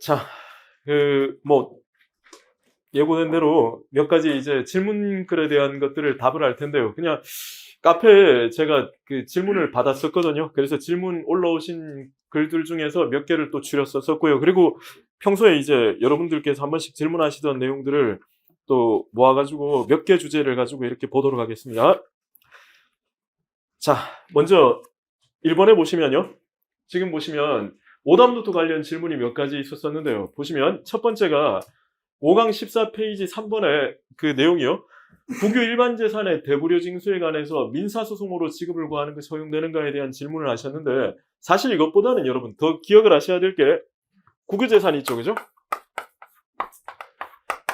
자, 예고된 대로 몇 가지 이제 질문글에 대한 것들을 답을 할 텐데요. 그냥 카페에 제가 그 질문을 받았었거든요. 그래서 질문 올라오신 글들 중에서 몇 개를 또 줄여서 썼고요. 그리고 평소에 이제 여러분들께서 한 번씩 질문하시던 내용들을 또 모아가지고 몇 개 주제를 가지고 이렇게 보도록 하겠습니다. 자, 먼저 1번에 보시면요. 지금 보시면 오답노트 관련 질문이 몇 가지 있었었는데요. 보시면 첫 번째가 5강 14페이지 3번의 그 내용이요. 국유 일반 재산의 대부료 징수에 관해서 민사소송으로 지급을 구하는 것이 허용되는가에 대한 질문을 하셨는데, 사실 이것보다는 여러분 더 기억을 하셔야 될 게 국유재산 있죠, 그죠?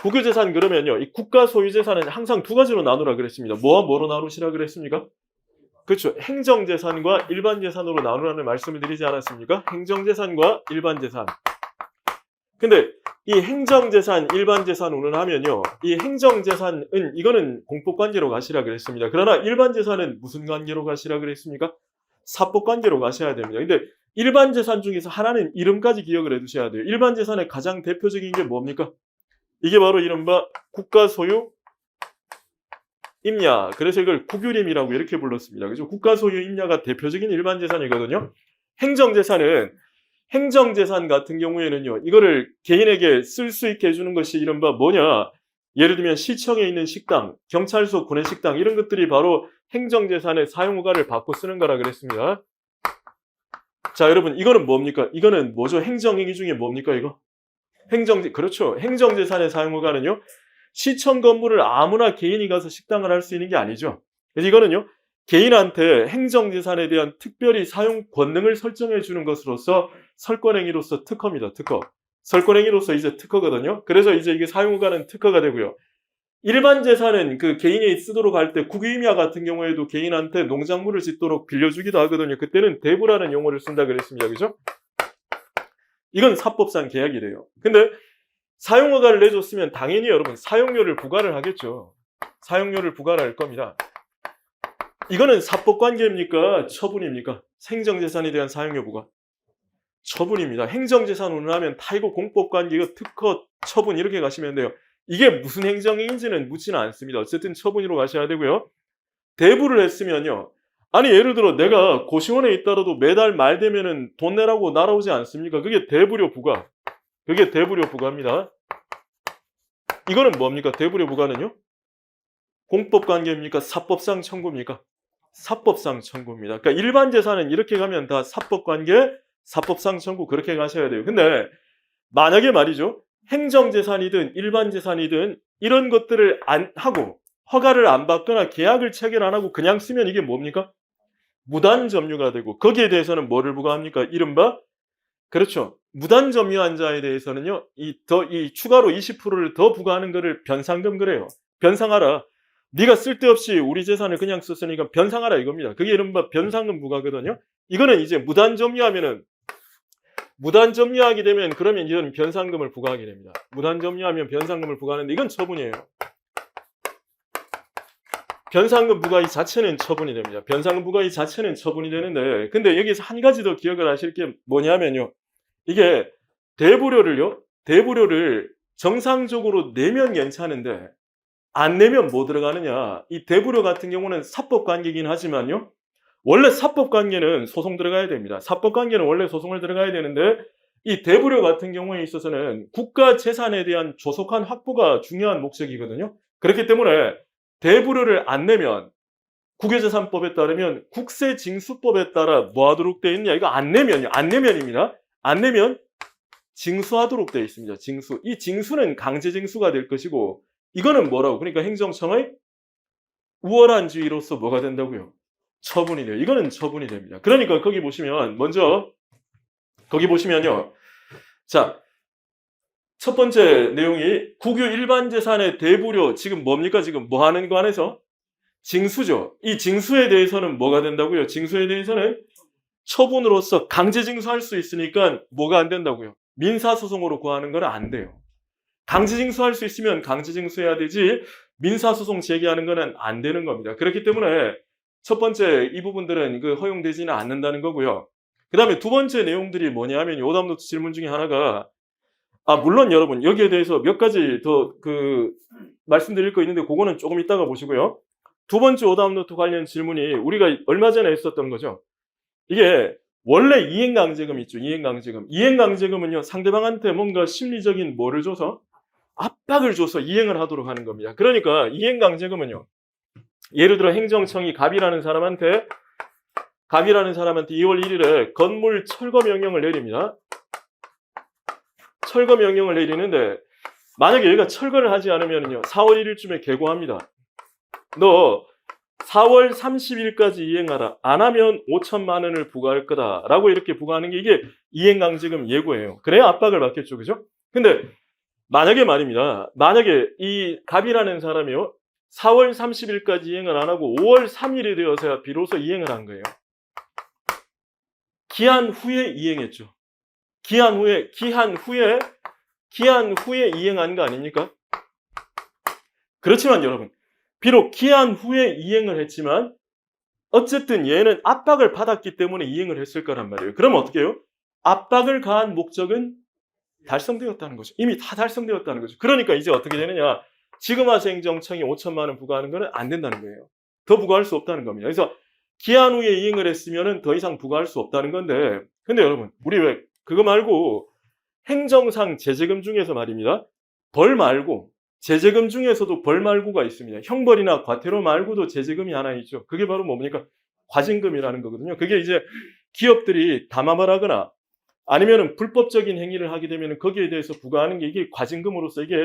국유재산 그러면요, 이 국가 소유재산은 항상 두 가지로 나누라 그랬습니다. 뭐와 뭐로 나누시라 그랬습니까? 그렇죠. 행정재산과 일반재산으로 나누라는 말씀을 드리지 않았습니까? 행정재산과 일반재산. 근데 이 행정재산, 일반재산으로 하면요, 이 행정재산은 이거는 공법관계로 가시라 그랬습니다. 그러나 일반재산은 무슨 관계로 가시라 그랬습니까? 사법관계로 가셔야 됩니다. 근데 일반재산 중에서 하나는 이름까지 기억을 해두셔야 돼요. 일반재산의 가장 대표적인 게 뭡니까? 이게 바로 이른바 국가소유 임야. 그래서 이걸 국유림이라고 이렇게 불렀습니다. 그죠? 국가소유 임야가 대표적인 일반재산이거든요. 행정재산 같은 경우에는요, 이거를 개인에게 쓸 수 있게 해주는 것이 이른바 뭐냐? 예를 들면 시청에 있는 식당, 경찰서 구내식당 이런 것들이 바로 행정재산의 사용허가를 받고 쓰는 거라 그랬습니다. 자, 여러분 이거는 뭡니까? 이거는 뭐죠? 행정행위 중에 뭡니까 이거? 그렇죠. 행정재산의 사용허가는요, 시청 건물을 아무나 개인이 가서 식당을 할 수 있는 게 아니죠. 그래서 이거는요, 개인한테 행정재산에 대한 특별히 사용 권능을 설정해 주는 것으로서 설권행위로서 특허입니다. 특허. 설권행위로서 이제 특허거든요. 그래서 이제 이게 사용허가는 특허가 되고요. 일반 재산은 그 개인이 쓰도록 할 때 국유임야 같은 경우에도 개인한테 농작물을 짓도록 빌려주기도 하거든요. 그때는 대부라는 용어를 쓴다 그랬습니다. 그죠? 이건 사법상 계약이래요. 근데 사용허가를 내줬으면 당연히 여러분 사용료를 부과를 하겠죠. 사용료를 부과를 할 겁니다. 이거는 사법관계입니까? 처분입니까? 행정재산에 대한 사용료 부과. 처분입니다. 행정재산으로 하면 타이거 공법관계, 특허, 처분 이렇게 가시면 돼요. 이게 무슨 행정인지는 묻지는 않습니다. 어쨌든 처분으로 가셔야 되고요. 대부를 했으면요. 아니 예를 들어 내가 고시원에 있더라도 매달 말 되면은 돈 내라고 날아오지 않습니까? 그게 대부료 부과. 그게 대부료 부과입니다. 이거는 뭡니까? 대부료 부과는요? 공법관계입니까? 사법상 청구입니까? 사법상 청구입니다. 그러니까 일반 재산은 이렇게 가면 다 사법관계, 사법상 청구 그렇게 가셔야 돼요. 근데 만약에 말이죠. 행정재산이든 일반재산이든 이런 것들을 안 하고 허가를 안 받거나 계약을 체결 안 하고 그냥 쓰면 이게 뭡니까? 무단점유가 되고 거기에 대해서는 뭐를 부과합니까? 이른바 그렇죠. 무단점유한 자에 대해서는요. 이 추가로 20%를 더 부과하는 거를 변상금 그래요. 변상하라. 네가 쓸데없이 우리 재산을 그냥 썼으니까 변상하라 이겁니다. 그게 이른바 변상금 부과거든요. 이거는 이제 무단점유하게 되면 그러면 이건 변상금을 부과하게 됩니다. 무단점유하면 변상금을 부과하는데 이건 처분이에요. 변상금 부과 이 자체는 처분이 됩니다. 변상금 부과 이 자체는 처분이 되는데 근데 여기서 한 가지 더 기억을 하실 게 뭐냐면요. 이게 대부료를 정상적으로 내면 괜찮은데 안 내면 뭐 들어가느냐. 이 대부료 같은 경우는 사법관계이긴 하지만요. 원래 사법관계는 소송 들어가야 됩니다. 사법관계는 원래 소송을 들어가야 되는데 이 대부료 같은 경우에 있어서는 국가 재산에 대한 조속한 확보가 중요한 목적이거든요. 그렇기 때문에 대부료를 안 내면 국유재산법에 따르면 국세징수법에 따라 뭐 하도록 되어 있냐. 이거 안 내면요. 안 내면입니다. 안 내면 징수하도록 되어 있습니다. 징수. 이 징수는 강제징수가 될 것이고 이거는 뭐라고? 그러니까 행정청의 우월한 지위로서 뭐가 된다고요? 처분이 돼요. 이거는 처분이 됩니다. 그러니까 거기 보시면 먼저 거기 보시면요. 자, 첫 번째 내용이 국유 일반 재산의 대부료 지금 뭡니까? 지금 뭐 하는 거 안에서? 징수죠. 이 징수에 대해서는 뭐가 된다고요? 징수에 대해서는 처분으로서 강제 징수할 수 있으니까 뭐가 안 된다고요? 민사소송으로 구하는 건 안 돼요. 강제 징수할 수 있으면 강제 징수해야 되지 민사소송 제기하는 거는 안 되는 겁니다. 그렇기 때문에 첫 번째 이 부분들은 허용되지는 않는다는 거고요. 그 다음에 두 번째 내용들이 뭐냐면 오답노트 질문 중에 하나가 물론 여러분 여기에 대해서 몇 가지 더 말씀드릴 거 있는데 그거는 조금 이따가 보시고요. 두 번째 오답노트 관련 질문이 우리가 얼마 전에 했었던 거죠. 이게 원래 이행강제금 있죠. 이행강제금. 이행강제금은요. 상대방한테 뭔가 심리적인 뭐를 줘서 압박을 줘서 이행을 하도록 하는 겁니다. 그러니까 이행강제금은요. 예를 들어 행정청이 갑이라는 사람한테 2월 1일에 건물 철거 명령을 내립니다. 철거 명령을 내리는데 만약에 얘가 철거를 하지 않으면요. 4월 1일쯤에 개고합니다. 너 4월 30일까지 이행하라. 안 하면 5천만 원을 부과할 거다라고 이렇게 부과하는 게 이게 이행강제금 예고예요. 그래야 압박을 받겠죠. 그죠? 근데 만약에 말입니다. 만약에 이 갑이라는 사람이요. 4월 30일까지 이행을 안 하고 5월 3일이 되어서야 비로소 이행을 한 거예요. 기한 후에 이행했죠. 기한 후에 이행한 거 아닙니까? 그렇지만 여러분, 비록 기한 후에 이행을 했지만 어쨌든 얘는 압박을 받았기 때문에 이행을 했을 거란 말이에요. 그러면 어떻게 해요? 압박을 가한 목적은 달성되었다는 거죠. 이미 다 달성되었다는 거죠. 그러니까 이제 어떻게 되느냐? 지금 와서 행정청이 5천만 원 부과하는 거는 안 된다는 거예요. 더 부과할 수 없다는 겁니다. 그래서 기한 후에 이행을 했으면 더 이상 부과할 수 없다는 건데, 근데 여러분, 우리 왜 그거 말고 행정상 제재금 중에서 말입니다. 벌 말고 제재금 중에서도 벌 말고가 있습니다. 형벌이나 과태료 말고도 제재금이 하나 있죠. 그게 바로 뭡니까? 과징금이라는 거거든요. 그게 이제 기업들이 담합을 하거나 아니면은 불법적인 행위를 하게 되면 거기에 대해서 부과하는 게 이게 과징금으로서 이게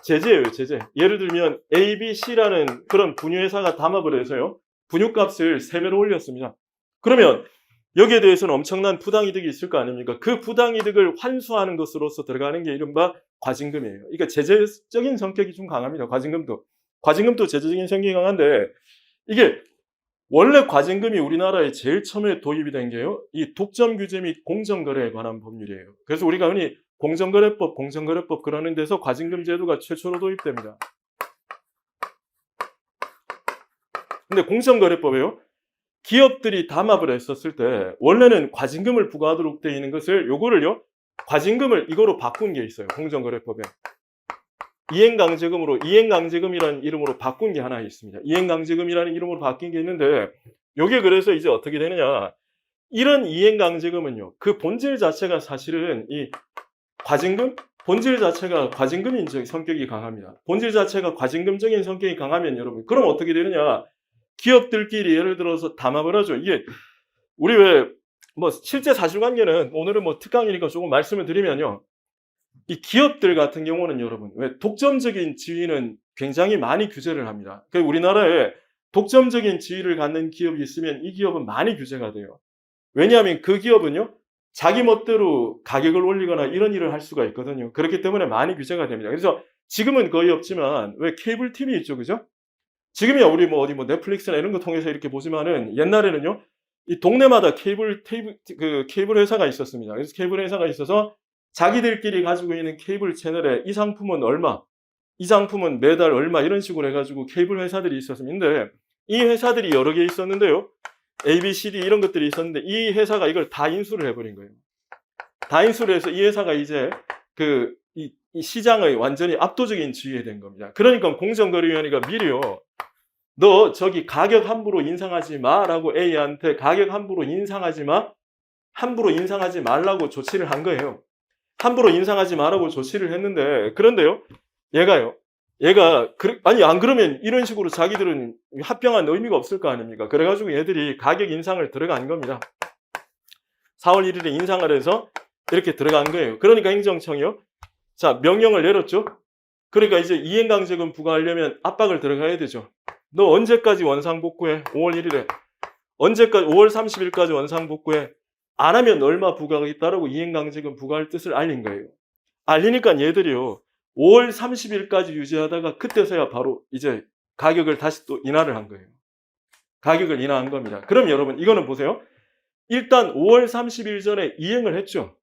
제재예요, 제재. 예를 들면 A, B, C라는 그런 분유회사가 담합을 해서요. 분유값을 3배로 올렸습니다. 그러면 여기에 대해서는 엄청난 부당이득이 있을 거 아닙니까? 그 부당이득을 환수하는 것으로서 들어가는 게 이른바 과징금이에요. 그러니까 제재적인 성격이 좀 강합니다. 과징금도 제재적인 성격이 강한데 이게 원래 과징금이 우리나라에 제일 처음에 도입이 된 게요. 이 독점 규제 및 공정거래에 관한 법률이에요. 그래서 우리가 흔히 공정거래법 그러는 데서 과징금 제도가 최초로 도입됩니다. 근데 공정거래법에요. 기업들이 담합을 했었을 때 원래는 과징금을 부과하도록 되어 있는 것을 요거를요. 과징금을 이거로 바꾼 게 있어요. 공정거래법에. 이행강제금이라는 이름으로 바꾼 게 하나 있습니다. 이행강제금이라는 이름으로 바뀐 게 있는데 요게 그래서 이제 어떻게 되느냐. 이런 이행강제금은요. 그 본질 자체가 사실은 이 과징금? 본질 자체가 과징금인 성격이 강합니다. 본질 자체가 과징금적인 성격이 강하면 여러분 그럼 어떻게 되느냐. 기업들끼리 예를 들어서 담합을 하죠. 이게 우리 왜 실제 사실관계는 오늘은 특강이니까 조금 말씀을 드리면요. 이 기업들 같은 경우는 여러분 왜 독점적인 지위는 굉장히 많이 규제를 합니다. 그러니까 우리나라에 독점적인 지위를 갖는 기업이 있으면 이 기업은 많이 규제가 돼요. 왜냐하면 그 기업은요. 자기 멋대로 가격을 올리거나 이런 일을 할 수가 있거든요. 그렇기 때문에 많이 규제가 됩니다. 그래서 지금은 거의 없지만 왜 케이블 TV 있죠. 그죠? 지금이야 우리 어디 넷플릭스나 이런 거 통해서 이렇게 보지만은 옛날에는요. 이 동네마다 케이블 회사가 있었습니다. 그래서 케이블 회사가 있어서 자기들끼리 가지고 있는 케이블 채널에 이 상품은 얼마, 이 상품은 매달 얼마 이런 식으로 해가지고 케이블 회사들이 있었습니다. 근데 이 회사들이 여러 개 있었는데요. A, B, C, D 이런 것들이 있었는데 이 회사가 이걸 다 인수를 해버린 거예요. 다 인수를 해서 이 회사가 이제 이 시장의 완전히 압도적인 지위에 된 겁니다. 그러니까 공정거래위원회가 미리요. 너 저기 가격 함부로 인상하지 마라고 A한테 가격 함부로 인상하지 말라고 조치를 한 거예요. 함부로 인상하지 마라고 조치를 했는데 그런데요. 얘가 안 그러면 이런 식으로 자기들은 합병한 의미가 없을 거 아닙니까? 그래가지고 얘들이 가격 인상을 들어간 겁니다. 4월 1일에 인상을 해서 이렇게 들어간 거예요. 그러니까 행정청이요. 자, 명령을 내렸죠. 그러니까 이제 이행강제금 부과하려면 압박을 들어가야 되죠. 너 언제까지 원상복구해? 5월 1일에. 언제까지? 5월 30일까지 원상복구해. 안 하면 얼마 부과하겠다라고 이행강제금 부과할 뜻을 알린 거예요. 알리니까 얘들이요. 5월 30일까지 유지하다가 그때서야 바로 이제 가격을 다시 또 인하를 한 거예요. 가격을 인하한 겁니다. 그럼 여러분 이거는 보세요. 일단 5월 30일 전에 이행을 했죠.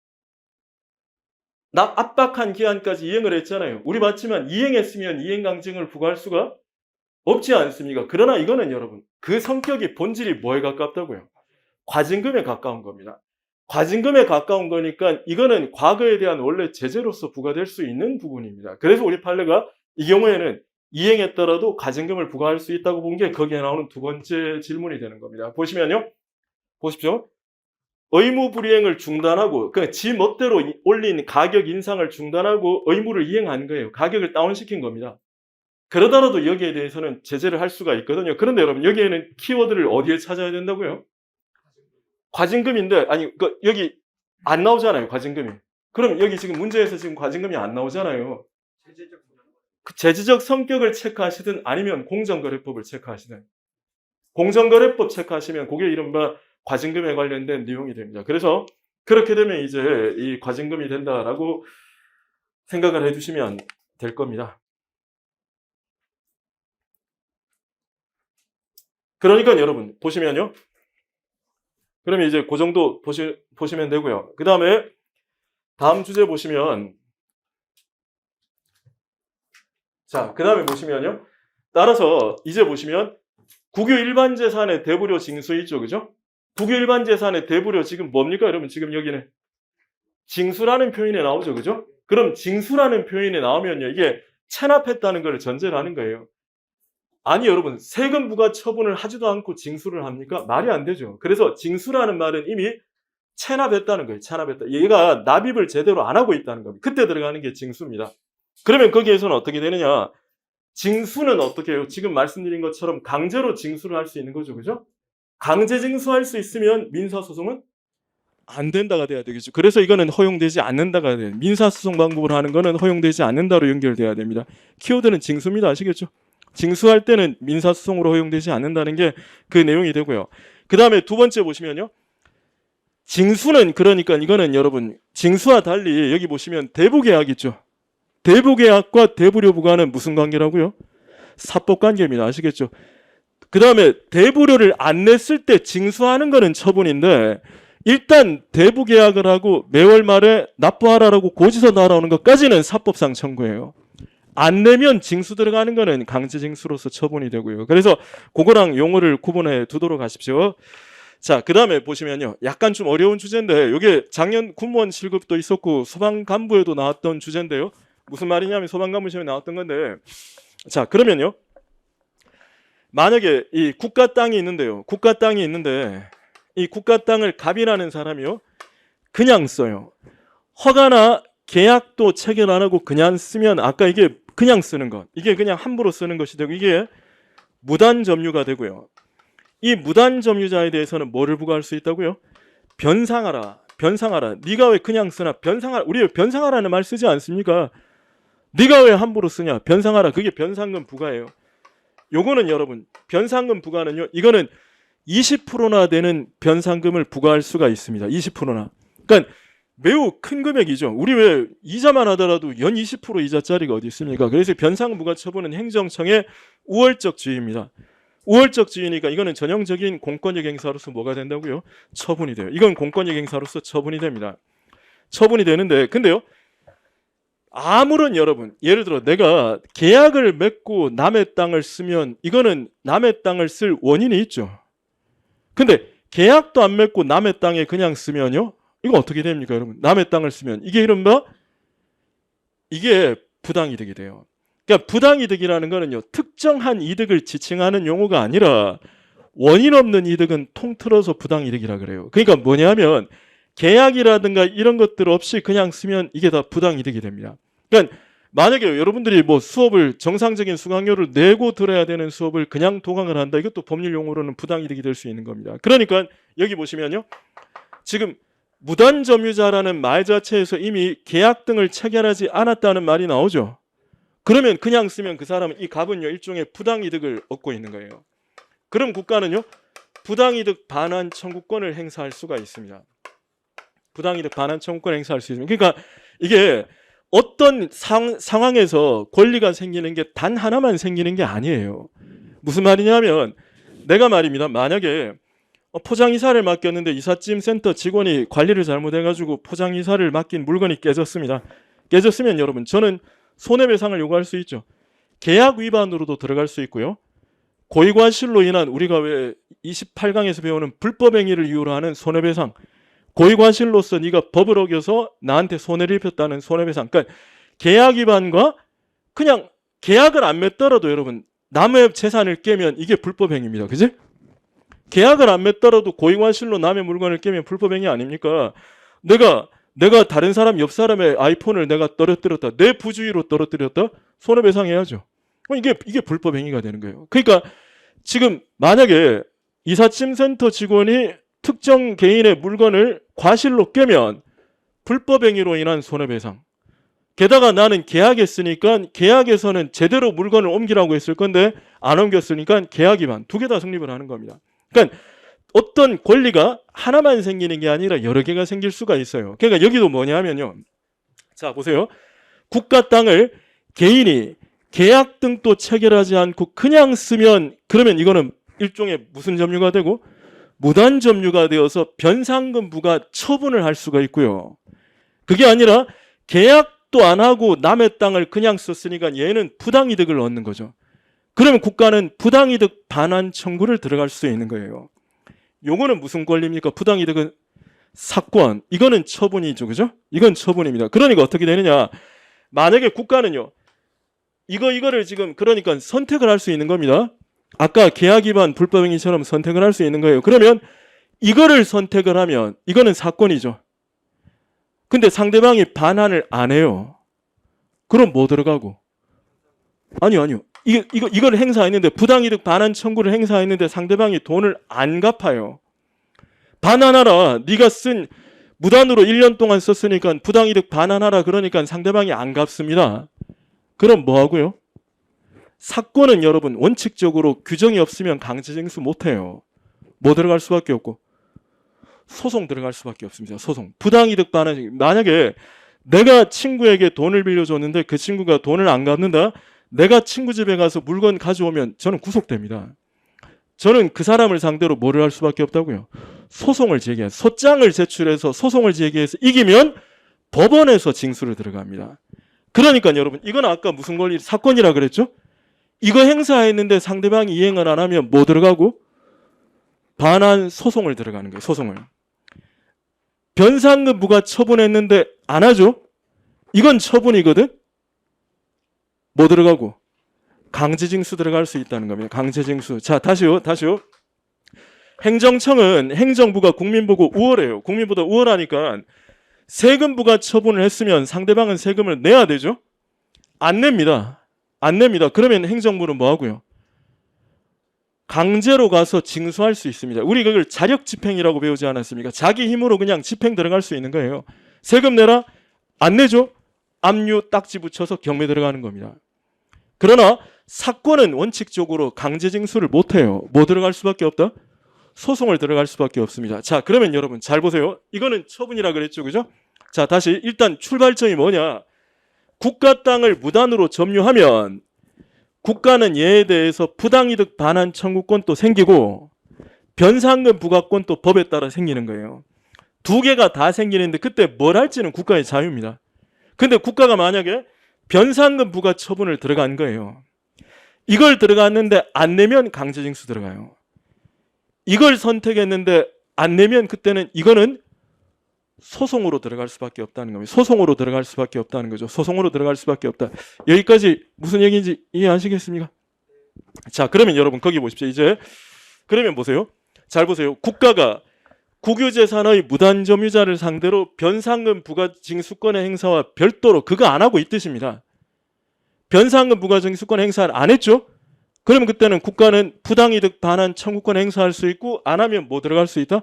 압박한 기한까지 이행을 했잖아요. 우리 봤지만 이행했으면 이행강제금을 부과할 수가 없지 않습니까? 그러나 이거는 여러분 그 성격이 본질이 뭐에 가깝다고요? 과징금에 가까운 겁니다. 과징금에 가까운 거니까 이거는 과거에 대한 원래 제재로서 부과될 수 있는 부분입니다. 그래서 우리 판례가 이 경우에는 이행했더라도 과징금을 부과할 수 있다고 본 게 거기에 나오는 두 번째 질문이 되는 겁니다. 보시면요. 보십시오. 의무 불이행을 중단하고 그러니까 지 멋대로 올린 가격 인상을 중단하고 의무를 이행한 거예요. 가격을 다운시킨 겁니다. 그러더라도 여기에 대해서는 제재를 할 수가 있거든요. 그런데 여러분 여기에는 키워드를 어디에 찾아야 된다고요? 과징금인데 아니 여기 안 나오잖아요. 과징금이. 그럼 여기 지금 문제에서 지금 과징금이 안 나오잖아요. 그 제재적 성격을 체크하시든 아니면 공정거래법을 체크하시든 공정거래법 체크하시면 그게 이른바 과징금에 관련된 내용이 됩니다. 그래서 그렇게 되면 이제 이 과징금이 된다라고 생각을 해주시면 될 겁니다. 그러니까 여러분 보시면요. 그러면 이제 그 정도 보시면 되고요. 그 다음에 다음 주제 보시면 자, 그 다음에 보시면요. 따라서 이제 보시면 국유 일반 재산의 대부료 징수 있죠. 그죠? 국유 일반 재산의 대부료 지금 뭡니까? 여러분 지금 여기는 징수라는 표현이 나오죠. 그죠? 그럼 징수라는 표현이 나오면요. 이게 체납했다는 걸 전제를 하는 거예요. 아니 여러분 세금 부과 처분을 하지도 않고 징수를 합니까? 말이 안 되죠. 그래서 징수라는 말은 이미 체납했다는 거예요. 체납했다. 얘가 납입을 제대로 안 하고 있다는 겁니다. 그때 들어가는 게 징수입니다. 그러면 거기에서는 어떻게 되느냐? 징수는 어떻게 해요? 지금 말씀드린 것처럼 강제로 징수를 할 수 있는 거죠. 그죠? 강제 징수할 수 있으면 민사소송은 안 된다가 돼야 되겠죠. 그래서 이거는 허용되지 않는다가 돼요. 민사소송 방법을 하는 거는 허용되지 않는다로 연결돼야 됩니다. 키워드는 징수입니다. 아시겠죠? 징수할 때는 민사소송으로 허용되지 않는다는 게 그 내용이 되고요. 그 다음에 두 번째 보시면요. 징수는 그러니까 이거는 여러분 징수와 달리 여기 보시면 대부계약 있죠. 대부계약과 대부료 부과는 무슨 관계라고요? 사법관계입니다. 아시겠죠? 그 다음에 대부료를 안 냈을 때 징수하는 거는 처분인데 일단 대부계약을 하고 매월 말에 납부하라라고 고지서 날아오는 것까지는 사법상 청구예요. 안 내면 징수 들어가는 거는 강제징수로서 처분이 되고요. 그래서 그거랑 용어를 구분해 두도록 하십시오. 자, 그 다음에 보시면요. 약간 좀 어려운 주제인데 이게 작년 군무원 7급도 있었고 소방간부에도 나왔던 주제인데요. 무슨 말이냐면 소방간부 시험에 나왔던 건데 자, 그러면요. 만약에 이 국가 땅이 있는데요. 국가 땅이 있는데 이 국가 땅을 갑이라는 사람이요. 그냥 써요. 허가나 계약도 체결 안 하고 그냥 쓰면 아까 이게 그냥 쓰는 것. 이게 그냥 함부로 쓰는 것이 되고 이게 무단점유가 되고요. 이 무단점유자에 대해서는 뭐를 부과할 수 있다고요? 변상하라. 변상하라. 네가 왜 그냥 쓰나? 변상하라. 우리 왜 변상하라는 말 쓰지 않습니까? 네가 왜 함부로 쓰냐? 변상하라. 그게 변상금 부과예요. 요거는 여러분 변상금 부과는요. 이거는 20%나 되는 변상금을 부과할 수가 있습니다. 20%나. 그러니까 매우 큰 금액이죠. 우리 왜 이자만 하더라도 연 20% 이자짜리가 어디 있습니까? 그래서 변상금 부과 처분은 행정청의 우월적 지위입니다. 우월적 지위니까 이거는 전형적인 공권력 행사로서 뭐가 된다고요? 처분이 돼요. 이건 공권력 행사로서 처분이 됩니다. 처분이 되는데 근데요. 아무런 여러분 예를 들어 내가 계약을 맺고 남의 땅을 쓰면 이거는 남의 땅을 쓸 원인이 있죠. 근데 계약도 안 맺고 남의 땅에 그냥 쓰면요. 이거 어떻게 됩니까, 여러분? 남의 땅을 쓰면 이게 이른바 이게 부당이득이 돼요. 그러니까 부당이득이라는 거는요. 특정한 이득을 지칭하는 용어가 아니라 원인 없는 이득은 통틀어서 부당이득이라 그래요. 그러니까 뭐냐면 계약이라든가 이런 것들 없이 그냥 쓰면 이게 다 부당이득이 됩니다. 그러니까 만약에 여러분들이 뭐 수업을 정상적인 수강료를 내고 들어야 되는 수업을 그냥 도강을 한다. 이것도 법률 용어로는 부당이득이 될 수 있는 겁니다. 그러니까 여기 보시면요. 지금 무단점유자라는 말 자체에서 이미 계약 등을 체결하지 않았다는 말이 나오죠. 그러면 그냥 쓰면 그 사람은 이 갑은요 일종의 부당이득을 얻고 있는 거예요. 그럼 국가는요 부당이득 반환 청구권을 행사할 수가 있습니다. 부당이득 반환 청구권을 행사할 수 있습니다. 그러니까 이게 어떤 상황에서 권리가 생기는 게 단 하나만 생기는 게 아니에요. 무슨 말이냐면 내가 말입니다. 만약에 포장이사를 맡겼는데 이삿짐 센터 직원이 관리를 잘못해가지고 포장이사를 맡긴 물건이 깨졌습니다. 깨졌으면 여러분 저는 손해배상을 요구할 수 있죠. 계약 위반으로도 들어갈 수 있고요. 고의과실로 인한 우리가 왜 28강에서 배우는 불법행위를 이유로 하는 손해배상 고위과실로서 네가 법을 어겨서 나한테 손해를 입혔다는 손해배상. 그러니까 계약 위반과 그냥 계약을 안 맺더라도 여러분 남의 재산을 깨면 이게 불법행위입니다. 그지? 계약을 안 맺더라도 고위과실로 남의 물건을 깨면 불법행위 아닙니까? 내가 다른 사람 옆 사람의 아이폰을 내가 떨어뜨렸다. 내 부주의로 떨어뜨렸다. 손해배상해야죠. 이게 불법행위가 되는 거예요. 그러니까 지금 만약에 이삿짐센터 직원이 특정 개인의 물건을 과실로 깨면 불법행위로 인한 손해배상. 게다가 나는 계약했으니까 계약에서는 제대로 물건을 옮기라고 했을 건데 안 옮겼으니까 계약 위반. 두 개 다 성립을 하는 겁니다. 그러니까 어떤 권리가 하나만 생기는 게 아니라 여러 개가 생길 수가 있어요. 그러니까 여기도 뭐냐면요. 자, 보세요. 국가 땅을 개인이 계약 등도 체결하지 않고 그냥 쓰면 그러면 이거는 일종의 무슨 점유가 되고 무단 점유가 되어서 변상금 부과 처분을 할 수가 있고요. 그게 아니라 계약도 안 하고 남의 땅을 그냥 썼으니까 얘는 부당이득을 얻는 거죠. 그러면 국가는 부당이득 반환 청구를 들어갈 수 있는 거예요. 요거는 무슨 권리입니까? 부당이득은 사권. 이거는 처분이죠. 그죠? 이건 처분입니다. 그러니까 어떻게 되느냐. 만약에 국가는요. 이거를 지금 그러니까 선택을 할 수 있는 겁니다. 아까 계약 위반 불법행위처럼 선택을 할 수 있는 거예요. 그러면 이거를 선택을 하면 이거는 사건이죠. 근데 상대방이 반환을 안 해요. 그럼 뭐 들어가고? 아니요. 이걸 행사했는데 부당이득 반환 청구를 행사했는데 상대방이 돈을 안 갚아요. 반환하라. 네가 쓴 무단으로 1년 동안 썼으니까 부당이득 반환하라. 그러니까 상대방이 안 갚습니다. 그럼 뭐 하고요? 사건은 여러분 원칙적으로 규정이 없으면 강제징수 못해요. 뭐 들어갈 수밖에 없고 소송 들어갈 수밖에 없습니다. 소송. 부당이득 반환. 만약에 내가 친구에게 돈을 빌려줬는데 그 친구가 돈을 안 갚는다. 내가 친구 집에 가서 물건 가져오면 저는 구속됩니다. 저는 그 사람을 상대로 뭐를 할 수밖에 없다고요. 소송을 제기해서 소장을 제출해서 소송을 제기해서 이기면 법원에서 징수를 들어갑니다. 그러니까 여러분 이건 아까 무슨 권리 사건이라 그랬죠? 이거 행사했는데 상대방이 이행을 안 하면 뭐 들어가고? 반환 소송을 들어가는 거예요. 소송을. 변상금 부과 처분했는데 안 하죠? 이건 처분이거든? 뭐 들어가고? 강제징수 들어갈 수 있다는 겁니다. 강제징수. 자, 다시요. 행정청은 행정부가 국민보고 우월해요. 국민보다 우월하니까 세금 부과 처분을 했으면 상대방은 세금을 내야 되죠? 안 냅니다. 그러면 행정부는 뭐 하고요? 강제로 가서 징수할 수 있습니다. 우리 그걸 자력집행이라고 배우지 않았습니까? 자기 힘으로 그냥 집행 들어갈 수 있는 거예요. 세금 내라? 안 내죠? 압류 딱지 붙여서 경매 들어가는 겁니다. 그러나 사건은 원칙적으로 강제징수를 못해요. 뭐 들어갈 수밖에 없다? 소송을 들어갈 수밖에 없습니다. 자, 그러면 여러분 잘 보세요. 이거는 처분이라 그랬죠. 그죠? 자, 다시 일단 출발점이 뭐냐? 국가 땅을 무단으로 점유하면 국가는 얘에 대해서 부당이득 반환 청구권도 생기고 변상금 부과권도 법에 따라 생기는 거예요. 두 개가 다 생기는데 그때 뭘 할지는 국가의 자유입니다. 근데 국가가 만약에 변상금 부과 처분을 들어간 거예요. 이걸 들어갔는데 안 내면 강제징수 들어가요. 이걸 선택했는데 안 내면 그때는 이거는 소송으로 들어갈 수밖에 없다는 겁니다. 소송으로 들어갈 수밖에 없다는 거죠. 소송으로 들어갈 수밖에 없다. 여기까지 무슨 얘기인지 이해하시겠습니까? 자, 그러면 여러분 거기 보십시오. 이제 그러면 보세요. 잘 보세요. 국가가 국유재산의 무단점유자를 상대로 변상금 부과징수권의 행사와 별도로 그거 안 하고 있듯입니다. 변상금 부과징수권 행사를 안 했죠? 그러면 그때는 국가는 부당이득 반환 청구권 행사할 수 있고 안 하면 뭐 들어갈 수 있다?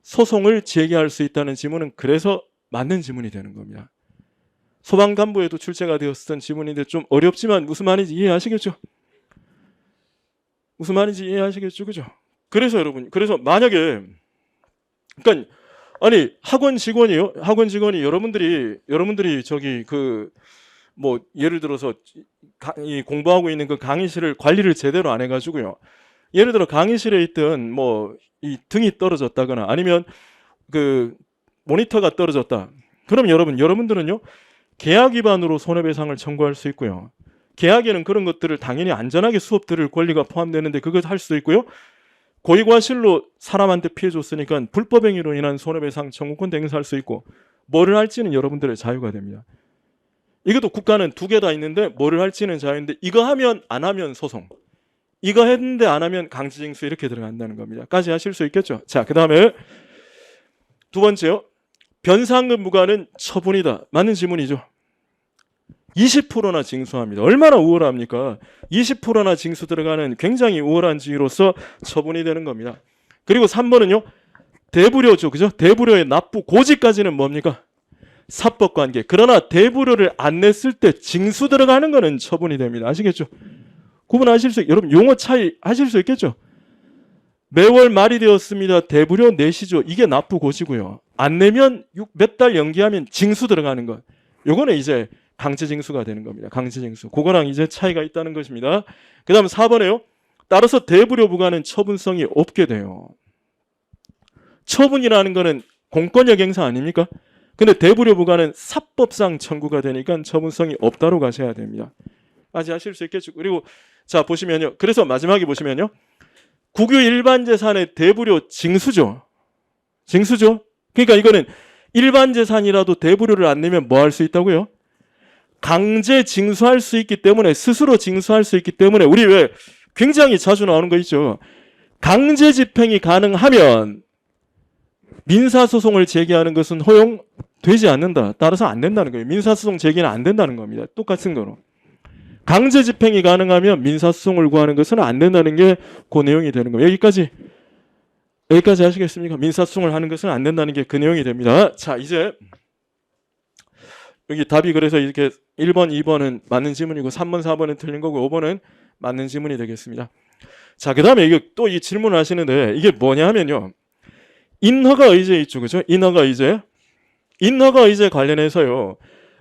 소송을 제기할 수 있다는 지문은 그래서 맞는 지문이 되는 겁니다. 소방간부에도 출제가 되었던 지문인데 좀 어렵지만 무슨 말인지 이해하시겠죠? 무슨 말인지 이해하시겠죠? 그죠? 그래서 여러분, 그래서 만약에 그러니까 아니 학원 직원이 여러분들이 저기 그 뭐 예를 들어서 공부하고 있는 그 강의실을 관리를 제대로 안 해가지고요. 예를 들어 강의실에 있던 뭐 이 등이 떨어졌다거나 아니면 그 모니터가 떨어졌다. 그럼 여러분들은요 계약 위반으로 손해배상을 청구할 수 있고요. 계약에는 그런 것들을 당연히 안전하게 수업 들을 권리가 포함되는데 그걸 할 수도 있고요. 고의과실로 사람한테 피해 줬으니까 불법 행위로 인한 손해배상 청구권도 행사할 수 있고 뭐를 할지는 여러분들의 자유가 됩니다. 이것도 국가는 두 개 다 있는데 뭐를 할지는 자유인데 이거 하면 안 하면 소송, 이거 했는데 안 하면 강제징수 이렇게 들어간다는 겁니다. 까지 하실 수 있겠죠? 자, 그 다음에 두 번째요. 변상금 부과는 처분이다. 맞는 지문이죠. 20%나 징수합니다. 얼마나 우월합니까? 20%나 징수 들어가는 굉장히 우월한 지위로서 처분이 되는 겁니다. 그리고 3번은요. 대불효죠. 그죠? 대불효의 납부 고지까지는 뭡니까? 사법관계. 그러나 대불효를 안 냈을 때 징수 들어가는 거는 처분이 됩니다. 아시겠죠? 구분하실 수, 여러분 용어 차이 하실 수 있겠죠? 매월 말이 되었습니다. 대불효 내시죠. 이게 납부 고지고요. 안 내면 몇 달 연기하면 징수 들어가는 것. 요거는 이제 강제징수가 되는 겁니다. 강제징수. 그거랑 이제 차이가 있다는 것입니다. 그 다음 4번에요. 따라서 대불효 부과는 처분성이 없게 돼요. 처분이라는 거는 공권력 행사 아닙니까? 근데 대불효 부과는 사법상 청구가 되니까 처분성이 없다로 가셔야 됩니다. 아직 하실 수 있겠죠. 그리고 자 보시면요. 그래서 마지막에 보시면요. 국유 일반 재산의 대불효 징수죠. 징수죠. 그러니까 이거는 일반 재산이라도 대불효를 안 내면 뭐 할 수 있다고요? 강제 징수할 수 있기 때문에, 스스로 징수할 수 있기 때문에 우리 왜 굉장히 자주 나오는 거 있죠. 강제 집행이 가능하면 민사소송을 제기하는 것은 허용되지 않는다. 따라서 안 된다는 거예요. 민사소송 제기는 안 된다는 겁니다. 똑같은 거로. 강제 집행이 가능하면 민사소송을 구하는 것은 안 된다는 게 그 내용이 되는 거예요. 여기까지 하시겠습니까? 민사소송을 하는 것은 안 된다는 게 그 내용이 됩니다. 자, 이제 여기 답이 그래서 이렇게 1번, 2번은 맞는 지문이고 3번, 4번은 틀린 거고 5번은 맞는 지문이 되겠습니다. 자, 그 다음에 이게 또 이 질문을 하시는데 이게 뭐냐 하면요. 인허가 의제 있죠. 그죠? 인허가 의제. 인허가 의제 관련해서요.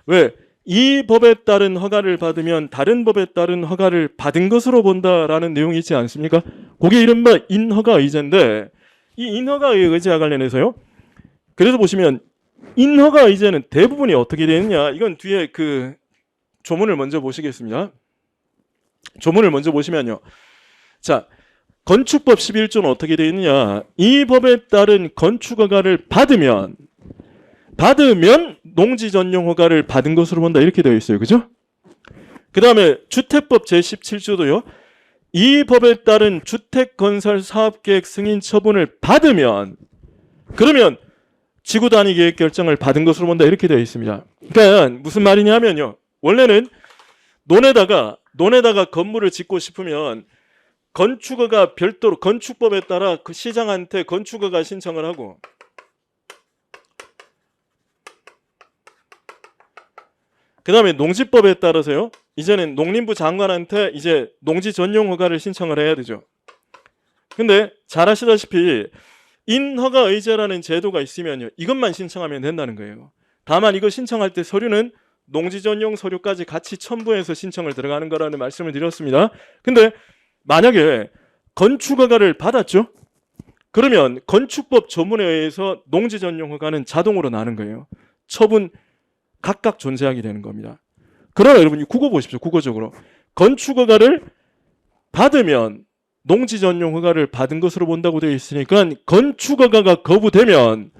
왜? 이 법에 따른 허가를 받으면 다른 법에 따른 허가를 받은 것으로 본다라는 내용이 있지 않습니까? 그게 이른바 인허가 의제인데 이 인허가 의제와 관련해서요. 그래서 보시면 인허가 의제는 대부분이 어떻게 되느냐. 이건 뒤에 그 조문을 먼저 보시겠습니다. 조문을 먼저 보시면요. 자, 건축법 11조는 어떻게 되어 있느냐. 이 법에 따른 건축허가를 받으면 농지 전용 허가를 받은 것으로 본다. 이렇게 되어 있어요. 그죠? 그 다음에 주택법 제17조도요. 이 법에 따른 주택건설 사업계획 승인 처분을 받으면 그러면 지구단위 계획 결정을 받은 것으로 본다. 이렇게 되어 있습니다. 그러니까 무슨 말이냐면요. 원래는 논에다가 건물을 짓고 싶으면 건축허가 별도로 건축법에 따라 그 시장한테 건축허가 신청을 하고 그 다음에 농지법에 따라서요. 이제는 농림부 장관한테 이제 농지 전용 허가를 신청을 해야 되죠. 근데 잘 아시다시피 인허가 의제라는 제도가 있으면요. 이것만 신청하면 된다는 거예요. 다만 이거 신청할 때 서류는 농지 전용 서류까지 같이 첨부해서 신청을 들어가는 거라는 말씀을 드렸습니다. 근데 만약에 건축허가를 받았죠? 그러면 건축법 조문에 의해서 농지 전용 허가는 자동으로 나는 거예요. 처분 각각 존재하게 되는 겁니다. 그러나 여러분 국어 보십시오. 국어적으로. 건축허가를 받으면 농지 전용 허가를 받은 것으로 본다고 되어 있으니까 건축허가가 거부되면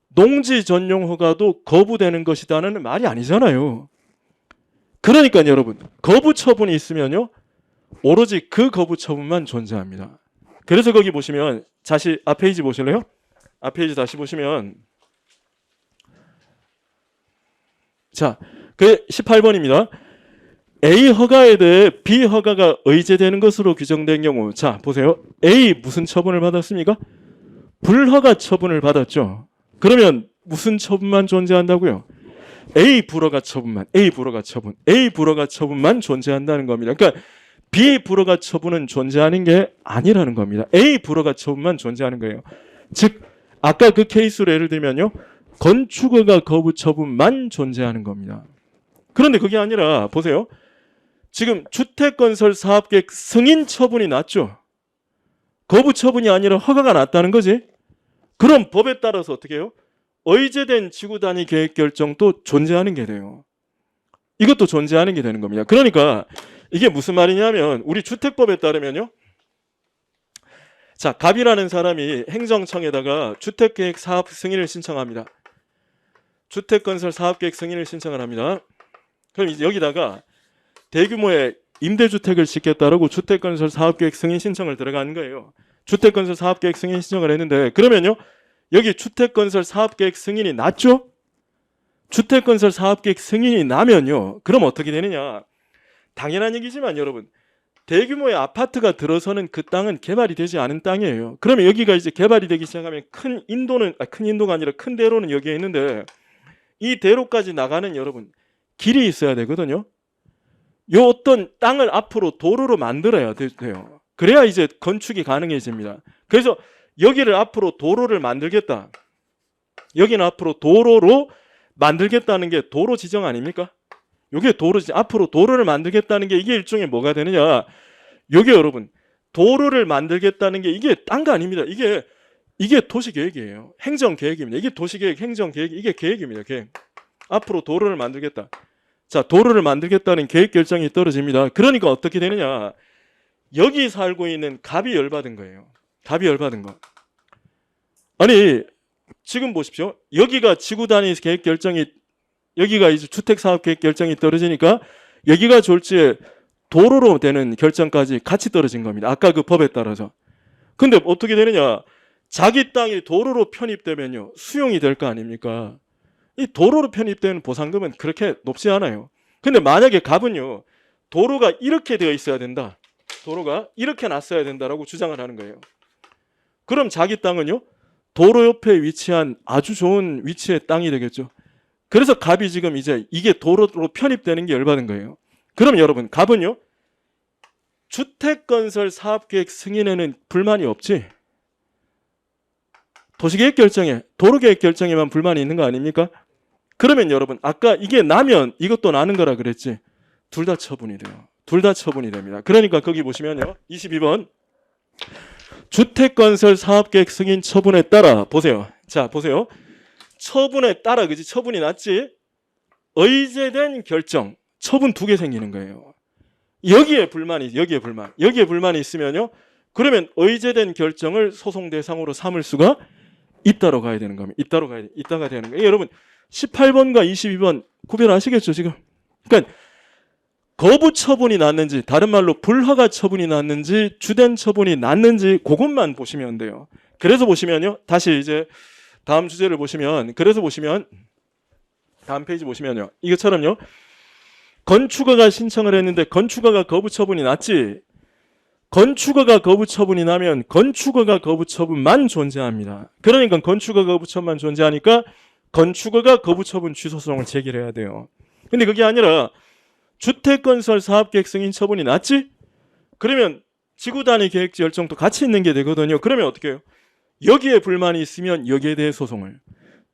농지 전용 허가도 거부되는 것이다는 말이 아니잖아요. 그러니까 여러분 거부 처분이 있으면요. 오로지 그 거부 처분만 존재합니다. 그래서 거기 보시면 다시 앞 페이지 보실래요? 앞 페이지 다시 보시면 자, 그 18번입니다. A 허가에 대해 B 허가가 의제되는 것으로 규정된 경우 자, 보세요. A 무슨 처분을 받았습니까? 불허가 처분을 받았죠. 그러면 무슨 처분만 존재한다고요? A 불허가 처분만 존재한다는 겁니다. 그러니까 B 불허가 처분은 존재하는 게 아니라는 겁니다. A 불허가 처분만 존재하는 거예요. 즉 아까 그 케이스로 예를 들면요. 건축허가 거부 처분만 존재하는 겁니다. 그런데 그게 아니라 보세요. 지금 주택건설 사업계획 승인 처분이 났죠. 거부 처분이 아니라 허가가 났다는 거지. 그럼 법에 따라서 어떻게 해요? 의제된 지구단위 계획 결정도 존재하는 게 돼요. 이것도 존재하는 게 되는 겁니다. 그러니까 이게 무슨 말이냐면 우리 주택법에 따르면요. 자, 갑이라는 사람이 행정청에다가 주택계획 사업 승인을 신청합니다. 주택건설 사업계획 승인을 신청을 합니다. 그럼 이제 여기다가 대규모의 임대주택을 짓겠다라고 주택건설 사업계획 승인 신청을 들어가는 거예요. 주택건설 사업계획 승인 신청을 했는데 그러면요, 여기 주택건설 사업계획 승인이 났죠? 주택건설 사업계획 승인이 나면요, 그럼 어떻게 되느냐? 당연한 얘기지만 여러분, 대규모의 아파트가 들어서는 그 땅은 개발이 되지 않은 땅이에요. 그러면 여기가 이제 개발이 되기 시작하면 큰 인도가 아니라 큰 대로는 여기에 있는데 이 대로까지 나가는 여러분 길이 있어야 되거든요. 요 어떤 땅을 앞으로 도로로 만들어야 돼요. 그래야 이제 건축이 가능해집니다. 그래서 여기를 앞으로 도로를 만들겠다. 여기는 앞으로 도로로 만들겠다는 게 도로 지정 아닙니까? 이게 앞으로 도로를 만들겠다는 게 이게 일종의 뭐가 되느냐? 요게 여러분 도로를 만들겠다는 게 이게 딴 거 아닙니다. 이게 도시계획이에요. 행정계획입니다. 이게 도시계획, 행정계획, 이게 계획입니다. 계획. 앞으로 도로를 만들겠다. 자, 도로를 만들겠다는 계획 결정이 떨어집니다. 그러니까 어떻게 되느냐? 여기 살고 있는 갑이 열받은 거예요. 갑이 열받은 거. 아니, 지금 보십시오. 여기가 지구 단위 계획 결정이, 여기가 이제 주택 사업 계획 결정이 떨어지니까 여기가 졸지에 도로로 되는 결정까지 같이 떨어진 겁니다. 아까 그 법에 따라서. 근데 어떻게 되느냐? 자기 땅이 도로로 편입되면요, 수용이 될 거 아닙니까? 이 도로로 편입되는 보상금은 그렇게 높지 않아요. 근데 만약에 갑은요, 도로가 이렇게 되어 있어야 된다. 도로가 이렇게 놨어야 된다라고 주장을 하는 거예요. 그럼 자기 땅은요, 도로 옆에 위치한 아주 좋은 위치의 땅이 되겠죠. 그래서 갑이 지금 이제 이게 도로로 편입되는 게 열받은 거예요. 그럼 여러분, 갑은요, 주택건설 사업계획 승인에는 불만이 없지? 도시계획 결정에, 도로계획 결정에만 불만이 있는 거 아닙니까? 그러면 여러분, 아까 이게 나면 이것도 나는 거라 그랬지? 둘 다 처분이 돼요. 둘 다 처분이 됩니다. 그러니까 거기 보시면요, 22번 주택건설 사업계획 승인 처분에 따라, 보세요. 자, 보세요. 처분에 따라, 그지? 처분이 났지? 의제된 결정, 처분 2개 생기는 거예요. 여기에 불만이 있으면요, 그러면 의제된 결정을 소송 대상으로 삼을 수가 있다로 가야 되는 겁니다. 이따가 되는 거예요. 여러분, 18번과 22번 구별하시겠죠, 지금? 그러니까 거부 처분이 났는지, 다른 말로 불허가 처분이 났는지, 주된 처분이 났는지 그것만 보시면 돼요. 그래서 보시면요, 다시 이제 다음 주제를 보시면, 그래서 보시면 다음 페이지 보시면요, 이것처럼요, 건축허가 신청을 했는데 건축허가 거부 처분이 났지. 건축허가 거부 처분이 나면 건축허가 거부 처분만 존재합니다. 그러니까 건축허가 거부 처분만 존재하니까 건축허가 거부 처분 취소 소송을 제기해야 돼요. 근데 그게 아니라 주택건설 사업계획 승인 처분이 났지? 그러면 지구단위 계획 결정도 같이 있는 게 되거든요. 그러면 어떻게 해요? 여기에 불만이 있으면 여기에 대해 소송을,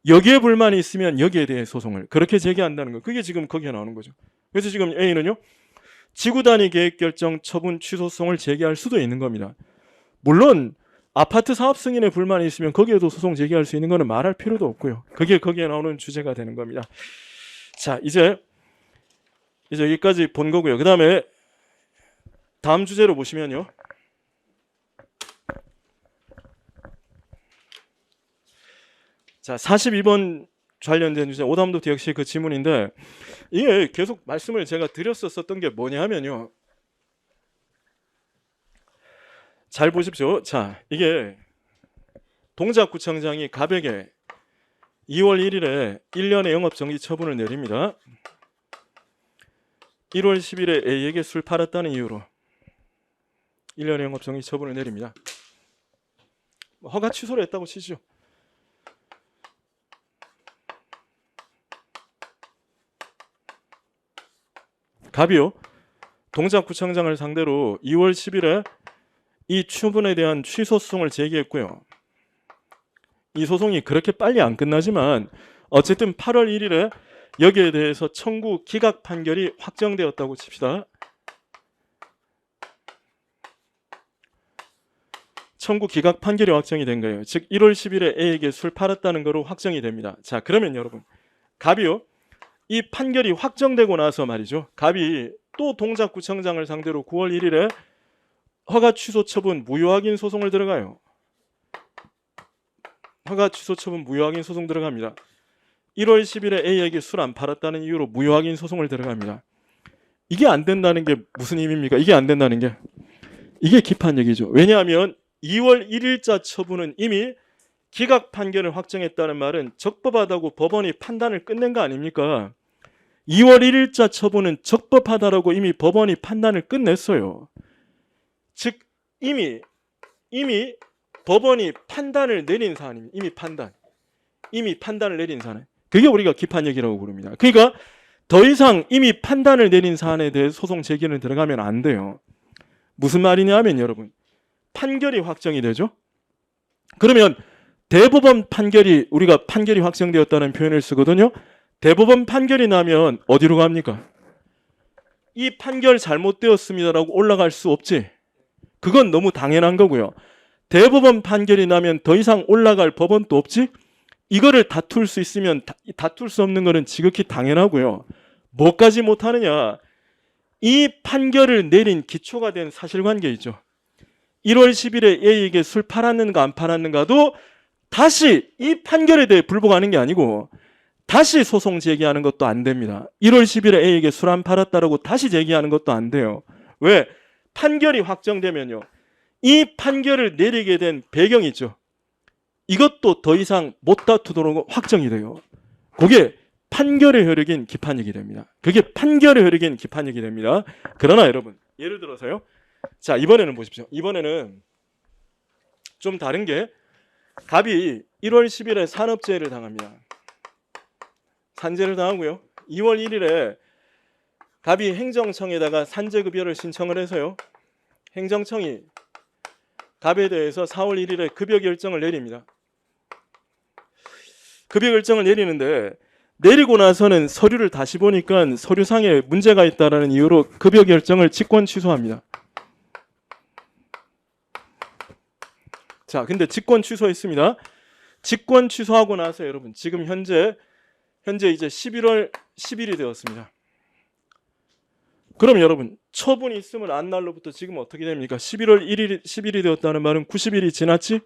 여기에 불만이 있으면 여기에 대해 소송을 그렇게 제기한다는 거. 그게 지금 거기에 나오는 거죠. 그래서 지금 A는요, 지구단위 계획 결정 처분 취소 소송을 제기할 수도 있는 겁니다. 물론 아파트 사업 승인에 불만이 있으면 거기에도 소송 제기할 수 있는 거는 말할 필요도 없고요. 그게 거기에 나오는 주제가 되는 겁니다. 자, 이제 여기까지 본 거고요. 그 다음에 다음 주제로 보시면요, 자, 42번 관련된 주제, 오답노트 역시 그 지문인데, 이게 계속 말씀을 제가 드렸었던 게 뭐냐면요, 잘 보십시오. 자, 이게 동작구청장이 갑에게 2월 1일에 1년의 영업정지 처분을 내립니다. 1월 10일에 A에게 술 팔았다는 이유로 1년의 영업정지 처분을 내립니다. 허가 취소를 했다고 치죠. 갑이요, 동작구청장을 상대로 2월 10일에 이 처분에 대한 취소 소송을 제기했고요. 이 소송이 그렇게 빨리 안 끝나지만 어쨌든 8월 1일에 여기에 대해서 청구 기각 판결이 확정되었다고 칩시다. 청구 기각 판결이 확정이 된 거예요. 즉 1월 10일에 A에게 술 팔았다는 거로 확정이 됩니다. 자, 그러면 여러분, 갑이요, 이 판결이 확정되고 나서 말이죠, 갑이 또 동작구청장을 상대로 9월 1일에 허가 취소 처분 무효 확인 소송을 들어가요. 허가 취소 처분 무효 확인 소송 들어갑니다. 1월 10일에 A에게 술 안 팔았다는 이유로 무효 확인 소송을 들어갑니다. 이게 안 된다는 게 무슨 의미입니까? 이게 안 된다는 게 이게 기판력이죠. 왜냐하면 2월 1일자 처분은 이미 기각 판결을 확정했다는 말은 적법하다고 법원이 판단을 끝낸 거 아닙니까? 2월 1일자 처분은 적법하다라고 이미 법원이 판단을 끝냈어요. 즉 이미 법원이 판단을 내린 사안입니다. 이미 판단을 내린 사안. 그게 우리가 기판력이라고 부릅니다. 그러니까 더 이상 이미 판단을 내린 사안에 대해 소송 제기는 들어가면 안 돼요. 무슨 말이냐면 여러분, 판결이 확정이 되죠. 그러면 대법원 판결이, 우리가 판결이 확정되었다는 표현을 쓰거든요. 대법원 판결이 나면 어디로 갑니까? 이 판결 잘못되었습니다라고 올라갈 수 없지. 그건 너무 당연한 거고요. 대법원 판결이 나면 더 이상 올라갈 법원도 없지. 이거를 다툴 수 있으면 다툴 수 없는 거는 지극히 당연하고요. 뭐까지 못하느냐? 이 판결을 내린 기초가 된 사실관계 있죠. 1월 10일에 A에게 술 팔았는가 안 팔았는가도 다시 이 판결에 대해 불복하는 게 아니고 다시 소송 제기하는 것도 안 됩니다. 1월 10일에 A에게 술 안 팔았다라고 다시 제기하는 것도 안 돼요. 왜? 판결이 확정되면요. 이 판결을 내리게 된 배경이 있죠. 이것도 더 이상 못 다투도록 확정이 돼요. 그게 판결의 효력인 기판력이 됩니다. 그게 판결의 효력인 기판력이 됩니다. 그러나 여러분, 예를 들어서요. 자, 이번에는 보십시오. 이번에는 좀 다른 게 갑이 1월 10일에 산업재해를 당합니다. 산재를 당하고요. 2월 1일에 갑이 행정청에다가 산재급여를 신청을 해서요. 행정청이 갑에 대해서 4월 1일에 급여 결정을 내립니다. 급여 결정을 내리는데 내리고 나서는 서류를 다시 보니까 서류상에 문제가 있다는 이유로 급여 결정을 직권 취소합니다. 자, 근데 직권 취소했습니다. 직권 취소하고 나서 여러분 지금 현재 이제 11월 10일이 되었습니다. 그럼 여러분 처분이 있으면 안 날로부터 지금 어떻게 됩니까? 11월 1일 10일이 되었다는 말은 90일이 지났지?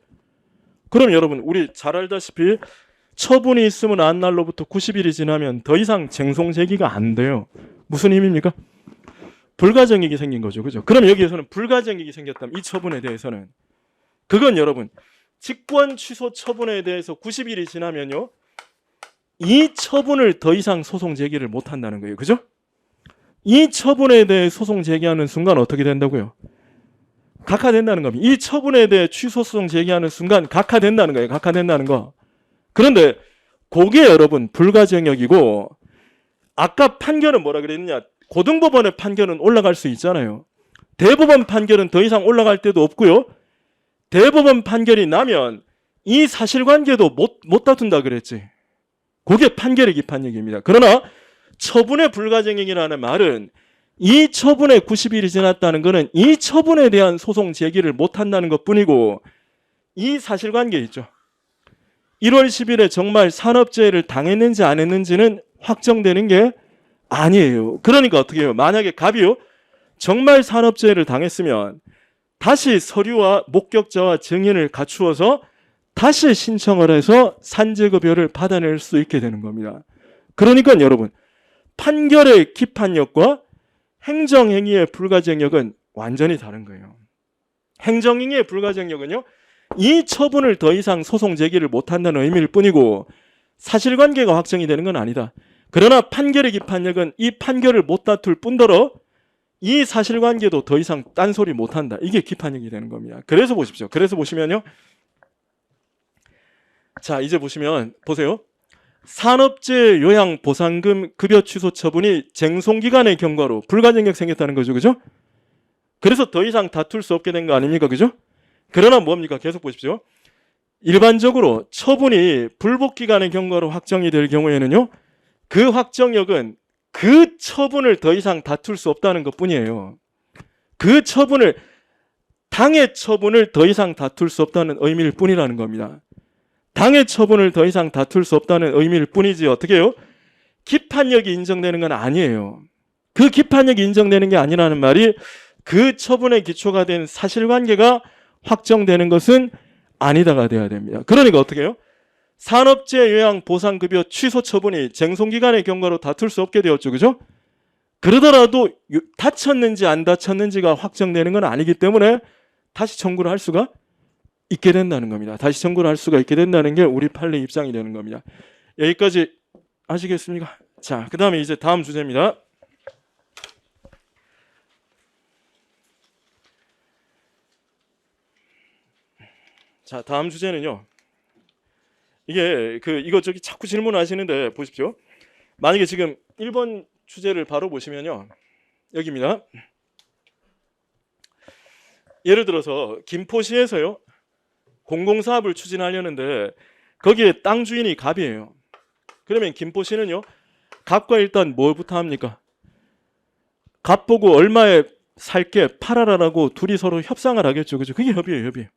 그럼 여러분 우리 잘 알다시피 처분이 있으면 안 날로부터 90일이 지나면 더 이상 쟁송 제기가 안 돼요. 무슨 의미입니까? 불가정익이 생긴 거죠. 그죠? 그럼 여기에서는 불가정익이 생겼다면 이 처분에 대해서는 그건 여러분 직권 취소 처분에 대해서 90일이 지나면요. 이 처분을 더 이상 소송 제기를 못 한다는 거예요. 그죠? 이 처분에 대해 소송 제기하는 순간 어떻게 된다고요? 각하된다는 겁니다. 이 처분에 대해 취소 소송 제기하는 순간 각하된다는 거예요. 각하된다는 거. 그런데 그게 여러분 불가정역이고 아까 판결은 뭐라 그랬느냐? 고등법원의 판결은 올라갈 수 있잖아요. 대법원 판결은 더 이상 올라갈 데도 없고요. 대법원 판결이 나면 이 사실관계도 못 다툰다 그랬지. 그게 판결의 기판력입니다. 그러나 처분의 불가정역이라는 말은 이 처분에 90일이 지났다는 것은 이 처분에 대한 소송 제기를 못한다는 것뿐이고 이 사실관계 있죠. 1월 10일에 정말 산업재해를 당했는지 안 했는지는 확정되는 게 아니에요. 그러니까 어떻게 해요? 만약에 갑이요 정말 산업재해를 당했으면 다시 서류와 목격자와 증인을 갖추어서 다시 신청을 해서 산재급여를 받아낼 수 있게 되는 겁니다. 그러니까 여러분 판결의 기판력과 행정행위의 불가정역은 완전히 다른 거예요. 행정행위의 불가정역은요. 이 처분을 더 이상 소송 제기를 못한다는 의미일 뿐이고 사실관계가 확정이 되는 건 아니다. 그러나 판결의 기판력은 이 판결을 못 다툴 뿐더러 이 사실관계도 더 이상 딴소리 못한다. 이게 기판력이 되는 겁니다. 그래서 보십시오. 그래서 보시면요. 자, 이제 보세요. 산업재해 요양 보상금 급여 취소 처분이 쟁송기간의 경과로 불가정역 생겼다는 거죠. 그죠? 그래서 더 이상 다툴 수 없게 된 거 아닙니까? 그죠? 그러나 뭡니까? 계속 보십시오. 일반적으로 처분이 불복기간의 경과로 확정이 될 경우에는요. 그 확정력은 그 처분을 더 이상 다툴 수 없다는 것뿐이에요. 그 처분을 당의 처분을 더 이상 다툴 수 없다는 의미일 뿐이라는 겁니다. 당의 처분을 더 이상 다툴 수 없다는 의미일 뿐이지 어떻게 해요? 기판력이 인정되는 건 아니에요. 그 기판력이 인정되는 게 아니라는 말이 그 처분의 기초가 된 사실관계가 확정되는 것은 아니다가 돼야 됩니다. 그러니까 어떻게 해요? 산업재해 요양 보상급여 취소 처분이 쟁송기간의 경과로 다툴 수 없게 되었죠. 그죠? 그러더라도 다쳤는지 안 다쳤는지가 확정되는 건 아니기 때문에 다시 청구를 할 수가 있게 된다는 겁니다. 다시 청구를 할 수가 있게 된다는 게 우리 판례 입장이 되는 겁니다. 여기까지 아시겠습니까? 자, 그 다음에 이제 다음 주제입니다. 자, 다음 주제는요. 이게 이것저것 자꾸 질문하시는데 보십시오. 만약에 지금 1번 주제를 바로 보시면요. 여기입니다. 예를 들어서 김포시에서요. 공공사업을 추진하려는데 거기에 땅 주인이 갑이에요. 그러면 김포시는요. 갑과 일단 뭐부터 합니까? 갑 보고 얼마에 살게 팔아라라고 둘이 서로 협상을 하겠죠. 그죠? 그게 협의예요. 협의.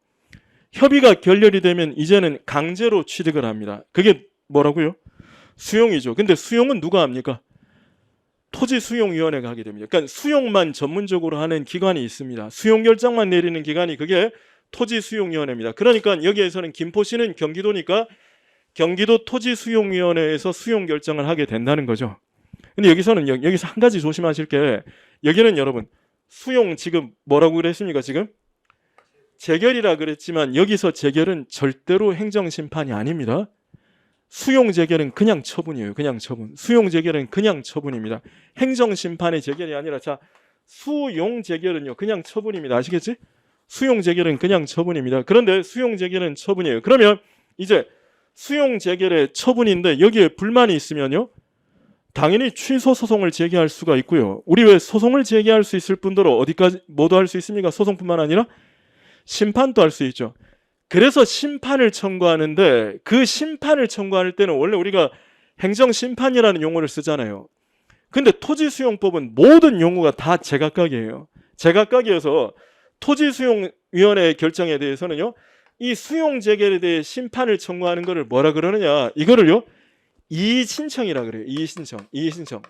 협의가 결렬이 되면 이제는 강제로 취득을 합니다. 그게 뭐라고요? 수용이죠. 근데 수용은 누가 합니까? 토지수용위원회가 하게 됩니다. 그러니까 수용만 전문적으로 하는 기관이 있습니다. 수용 결정만 내리는 기관이 그게 토지수용위원회입니다. 그러니까 여기에서는 김포시는 경기도니까 경기도 토지수용위원회에서 수용 결정을 하게 된다는 거죠. 근데 여기서는 여기서 한 가지 조심하실 게 여기는 여러분 수용 지금 뭐라고 그랬습니까? 지금 재결이라 그랬지만 여기서 재결은 절대로 행정심판이 아닙니다. 수용 재결은 그냥 처분이에요. 그냥 처분. 수용 재결은 그냥 처분입니다. 행정심판의 재결이 아니라 자 수용 재결은요 그냥 처분입니다. 아시겠지? 수용 재결은 그냥 처분입니다. 그런데 수용 재결은 처분이에요. 그러면 이제 수용 재결의 처분인데 여기에 불만이 있으면요 당연히 취소 소송을 제기할 수가 있고요. 우리 왜 소송을 제기할 수 있을 뿐더러 어디까지 뭐도 할 수 있습니까? 소송뿐만 아니라 심판도 할 수 있죠. 그래서 심판을 청구하는데 그 심판을 청구할 때는 원래 우리가 행정심판이라는 용어를 쓰잖아요. 근데 토지수용법은 모든 용어가 다 제각각이에요. 제각각이어서 토지수용위원회의 결정에 대해서는요. 이 수용재결에 대해 심판을 청구하는 것을 뭐라 그러느냐. 이거를요. 이의신청이라 그래요. 이의신청. 이의신청.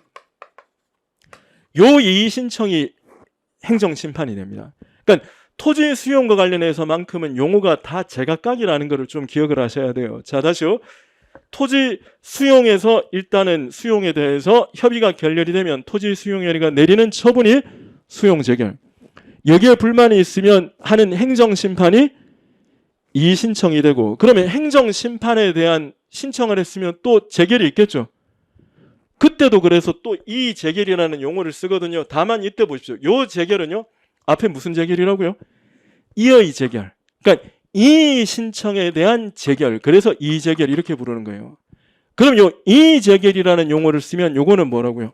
요 이의신청이 행정심판이 됩니다. 그러니까 토지 수용과 관련해서만큼은 용어가 다 제각각이라는 것을 좀 기억을 하셔야 돼요. 자, 다시요. 토지 수용에서 일단은 수용에 대해서 협의가 결렬이 되면 토지 수용위원회가 내리는 처분이 수용 재결. 여기에 불만이 있으면 하는 행정심판이 이의신청이 되고 그러면 행정심판에 대한 신청을 했으면 또 재결이 있겠죠. 그때도 그래서 또 이 재결이라는 용어를 쓰거든요. 다만 이때 보십시오. 요 재결은요. 앞에 무슨 재결이라고요? 이의 재결. 그러니까 이 신청에 대한 재결. 그래서 이 재결 이렇게 부르는 거예요. 그럼 요 이 재결이라는 용어를 쓰면 요거는 뭐라고요?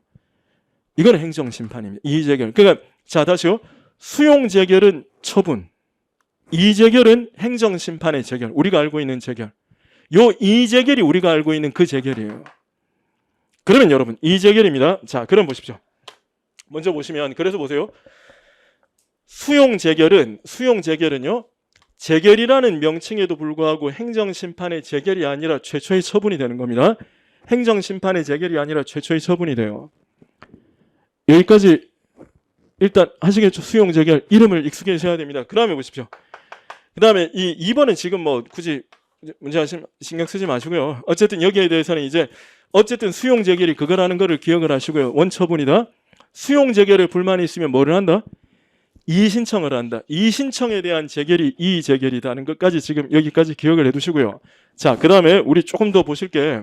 이거는 행정심판입니다. 이 재결. 그러니까 자 다시요. 수용 재결은 처분. 이 재결은 행정심판의 재결. 우리가 알고 있는 재결. 요 이 재결이 우리가 알고 있는 그 재결이에요. 그러면 여러분 이 재결입니다. 자 그럼 보십시오. 먼저 보시면 그래서 보세요. 수용 재결은요. 재결이라는 명칭에도 불구하고 행정심판의 재결이 아니라 최초의 처분이 되는 겁니다. 행정심판의 재결이 아니라 최초의 처분이 돼요. 여기까지 일단 하시겠죠. 수용 재결 이름을 익숙해지셔야 됩니다. 그 다음에 보십시오. 그 다음에 이 2번은 지금 뭐 굳이 문제 신경 쓰지 마시고요. 어쨌든 여기에 대해서는 이제 어쨌든 수용 재결이 그거라는 거를 기억을 하시고요. 원처분이다. 수용 재결에 불만이 있으면 뭐를 한다? 이의신청을 한다. 이의신청에 대한 재결이 이의재결이다는 것까지 지금 여기까지 기억을 해두시고요. 자, 그 다음에 우리 조금 더 보실 게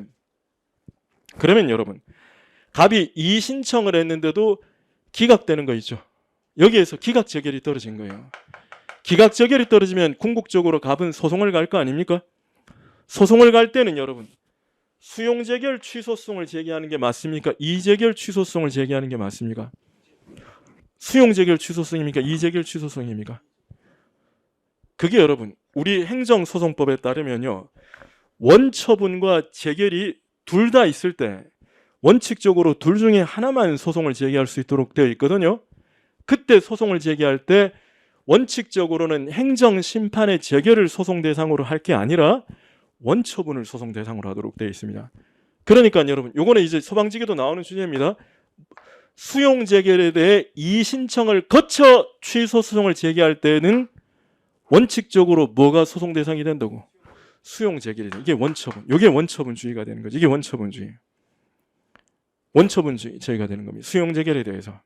그러면 여러분 갑이 이의신청을 했는데도 기각되는 거 있죠. 여기에서 기각재결이 떨어진 거예요. 기각재결이 떨어지면 궁극적으로 갑은 소송을 갈 거 아닙니까? 소송을 갈 때는 여러분 수용재결 취소송을 제기하는 게 맞습니까? 이의재결 취소송을 제기하는 게 맞습니까? 수용재결 취소송입니까? 이의재결 취소송입니까? 그게 여러분 우리 행정소송법에 따르면요. 원처분과 재결이 둘 다 있을 때 원칙적으로 둘 중에 하나만 소송을 제기할 수 있도록 되어 있거든요. 그때 소송을 제기할 때 원칙적으로는 행정심판의 재결을 소송 대상으로 할 게 아니라 원처분을 소송 대상으로 하도록 되어 있습니다. 그러니까 여러분 요거는 이제 소방지계도 나오는 주제입니다. 수용 재결에 대해 이의 신청을 거쳐 취소 소송을 제기할 때는 원칙적으로 뭐가 소송 대상이 된다고? 수용 재결이 돼. 이게 원처분. 이게 원처분주의가 되는 거지. 이게 원처분주의. 원처분주의가 되는 겁니다. 수용 재결에 대해서.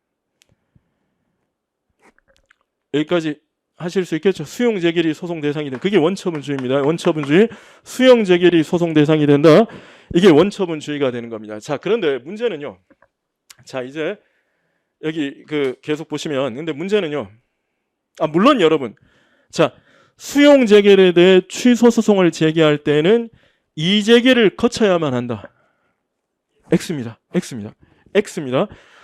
여기까지 하실 수 있겠죠? 수용 재결이 소송 대상이 된다. 그게 원처분주의입니다. 원처분주의. 수용 재결이 소송 대상이 된다. 이게 원처분주의가 되는 겁니다. 자, 그런데 문제는요. 자, 이제 여기 계속 보시면 근데 문제는요. 물론 여러분. 자, 수용 재결에 대해 취소 소송을 제기할 때는 이의 재결을 거쳐야만 한다. X입니다.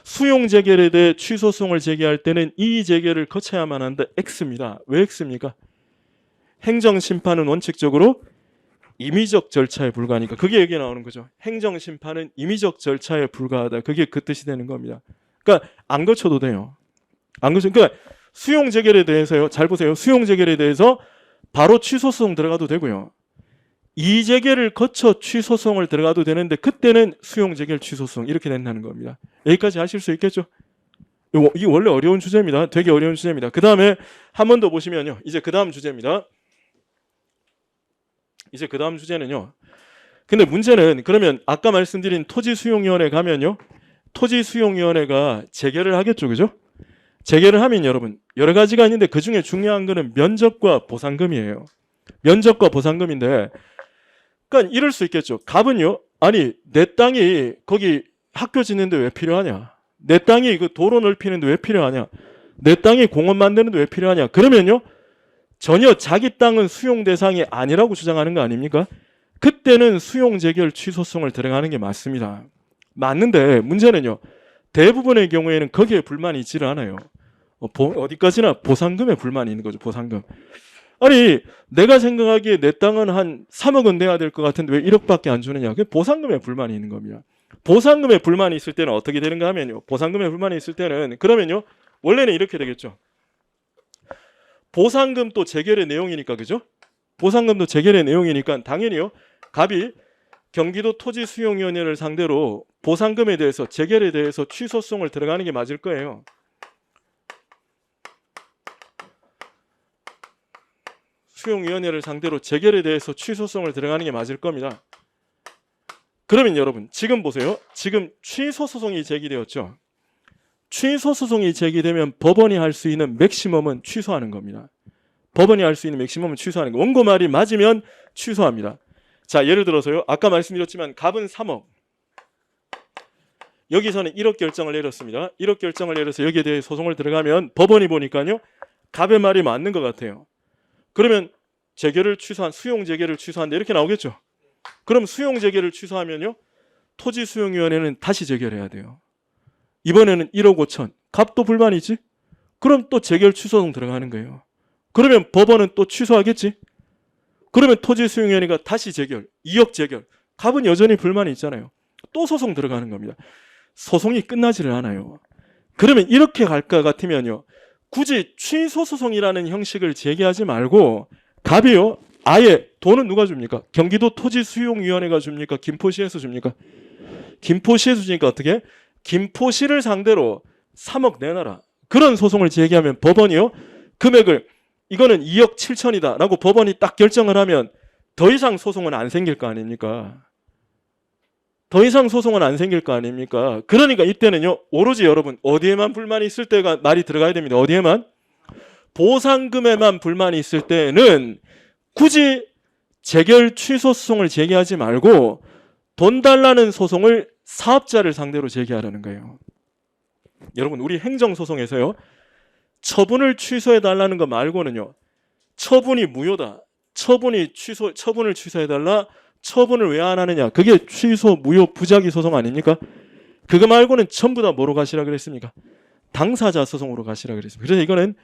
수용 재결에 대해 취소 소송을 제기할 때는 이의 재결을 거쳐야만 한다. X입니다. 왜 X입니까? 행정심판은 원칙적으로 임의적 절차에 불과하니까. 그게 여기 나오는 거죠. 행정심판은 임의적 절차에 불과하다. 그게 그 뜻이 되는 겁니다. 그러니까 안 거쳐도 돼요. 그러니까 수용 재결에 대해서요. 잘 보세요. 수용 재결에 대해서 바로 취소 소송 들어가도 되고요. 이의 재결을 거쳐 취소 소송을 들어가도 되는데 그때는 수용 재결 취소 소송 이렇게 된다는 겁니다. 여기까지 하실 수 있겠죠? 이게 원래 어려운 주제입니다. 되게 어려운 주제입니다. 그 다음에 한 번 더 보시면요. 이제 그 다음 주제입니다. 이제 그 다음 주제는요. 근데 문제는 그러면 아까 말씀드린 토지수용위원회 가면요. 토지수용위원회가 재결을 하겠죠. 그죠? 재결을 하면 여러분 여러 가지가 있는데 그중에 중요한 거는 면적과 보상금이에요. 면적과 보상금인데 그러니까 이럴 수 있겠죠. 갑은요. 아니 내 땅이 거기 학교 짓는데 왜 필요하냐. 내 땅이 그 도로 넓히는데 왜 필요하냐. 내 땅이 공원 만드는데 왜 필요하냐. 그러면요. 전혀 자기 땅은 수용 대상이 아니라고 주장하는 거 아닙니까? 그때는 수용 재결 취소성을 들어가는 게 맞습니다. 맞는데 문제는요. 대부분의 경우에는 거기에 불만이 있지를 않아요. 어디까지나 보상금에 불만이 있는 거죠. 보상금. 아니 내가 생각하기에 내 땅은 한 3억은 내야 될 것 같은데 왜 1억밖에 안 주느냐. 그게 보상금에 불만이 있는 겁니다. 보상금에 불만이 있을 때는 어떻게 되는가 하면요. 보상금에 불만이 있을 때는 그러면요. 원래는 이렇게 되겠죠. 보상금도 재결의 내용이니까 그죠? 보상금도 재결의 내용이니까 당연히요. 갑이 경기도 토지수용위원회를 상대로 보상금에 대해서 재결에 대해서 취소송을 들어가는 게 맞을 거예요. 수용위원회를 상대로 재결에 대해서 취소송을 들어가는 게 맞을 겁니다. 그러면 여러분 지금 보세요. 지금 취소소송이 제기되었죠. 취소소송이 제기되면 법원이 할 수 있는 맥시멈은 취소하는 겁니다. 법원이 할 수 있는 맥시멈은 취소하는 거. 원고 말이 맞으면 취소합니다. 자, 예를 들어서요. 아까 말씀드렸지만 갑은 3억. 여기서는 1억 결정을 내렸습니다. 1억 결정을 내려서 여기에 대해 소송을 들어가면 법원이 보니까요. 갑의 말이 맞는 것 같아요. 그러면 재결을 취소한 수용 재결을 취소한다 이렇게 나오겠죠. 그럼 수용 재결을 취소하면요. 토지수용위원회는 다시 재결해야 돼요. 이번에는 1억 5천. 갑도 불만이지? 그럼 또 재결 취소송 들어가는 거예요. 그러면 법원은 또 취소하겠지? 그러면 토지수용위원회가 다시 재결. 2억 재결. 갑은 여전히 불만이 있잖아요. 또 소송 들어가는 겁니다. 소송이 끝나지를 않아요. 그러면 이렇게 갈까 같으면요. 굳이 취소소송이라는 형식을 제기하지 말고 갑이요. 아예 돈은 누가 줍니까? 경기도 토지수용위원회가 줍니까? 김포시에서 줍니까? 김포시에서 주니까 어떻게? 김포시를 상대로 3억 내놔라. 그런 소송을 제기하면 법원이요. 금액을 이거는 2억 7천이다 라고 법원이 딱 결정을 하면 더 이상 소송은 안 생길 거 아닙니까? 더 이상 소송은 안 생길 거 아닙니까? 그러니까 이때는요. 오로지 여러분 어디에만 불만이 있을 때가 말이 들어가야 됩니다. 어디에만? 보상금에만 불만이 있을 때는 굳이 재결 취소 소송을 제기하지 말고 돈 달라는 소송을 사업자를 상대로 제기하라는 거예요. 여러분 우리 행정소송에서요. 처분을 취소해 달라는 거 말고는요. 처분이 무효다. 처분을 취소해 달라. 처분을 왜 안 하느냐. 그게 취소 무효 부작위 소송 아닙니까? 그거 말고는 전부 다 뭐로 가시라 그랬습니까? 당사자 소송으로 가시라 그랬습니다. 그래서 이거는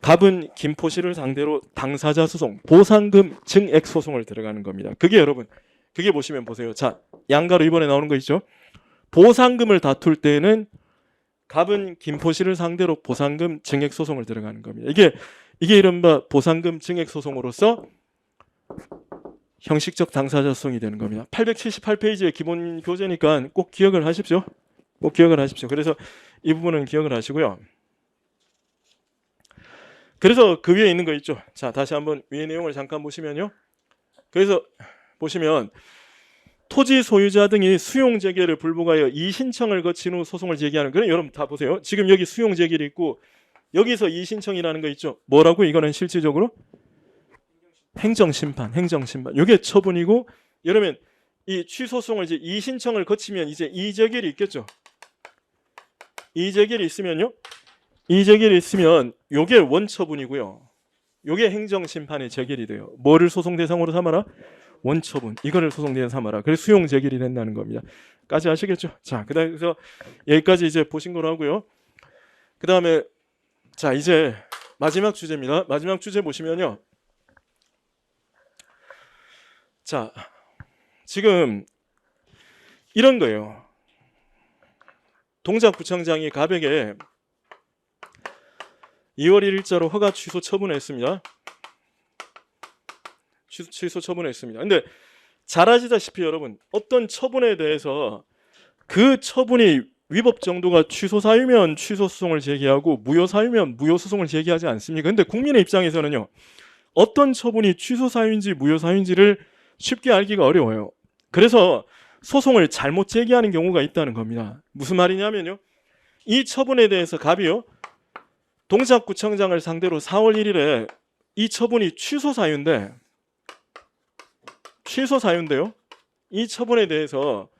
갑은 김포시를 상대로 당사자 소송, 보상금 증액 소송을 들어가는 겁니다. 그게 여러분, 그게 보시면 보세요. 자, 양가로 이번에 나오는 거 있죠? 보상금을 다툴 때는 갑은 김포시를 상대로 보상금 증액 소송을 들어가는 겁니다. 이게 이른바 보상금 증액 소송으로서 형식적 당사자 소송이 되는 겁니다. 878페이지의 기본 교재니까 꼭 기억을 하십시오. 꼭 기억을 하십시오. 그래서 이 부분은 기억을 하시고요. 그래서 그 위에 있는 거 있죠. 자, 다시 한번 위의 내용을 잠깐 보시면요. 그래서 보시면 토지 소유자 등이 수용 재개를 불복하여 이의신청을 거친 후 소송을 제기하는, 그럼 여러분 다 보세요. 지금 여기 수용 재개를 있고 여기서 이의신청이라는 거 있죠. 뭐라고? 이거는 실질적으로 행정심판. 이게 처분이고, 여러분 이 취소송을 이제 이의신청을 거치면 이제 이의제결이 있겠죠. 이의제결이 있으면요. 이의제결이 있으면 요게 원처분이고요. 요게 행정심판의 제결이 돼요. 뭐를 소송 대상으로 삼아라? 원처분. 이거를 소송 대상 삼아라. 그래서 수용 제결이 된다는 겁니다. 까지 아시겠죠? 자, 그래서 여기까지 이제 보신 거로 하고요. 그 다음에 자, 이제 마지막 주제입니다. 마지막 주제 보시면요. 자, 지금 이런 거예요. 동작구청장이 갑에게 2월 1일자로 허가 취소 처분했습니다. 취소 처분했습니다. 근데 잘 아시다시피 여러분, 어떤 처분에 대해서 그 처분이 위법 정도가 취소 사유면 취소 소송을 제기하고 무효 사유면 무효 소송을 제기하지 않습니까? 근데 국민의 입장에서는요, 어떤 처분이 취소 사유인지 무효 사유인지를 쉽게 알기가 어려워요. 그래서 소송을 잘못 제기하는 경우가 있다는 겁니다. 무슨 말이냐면요, 이 처분에 대해서 갑이요, 동작구청장을 상대로 4월 1일에 이 처분이 취소 사유인데요, 이 처분에 대해서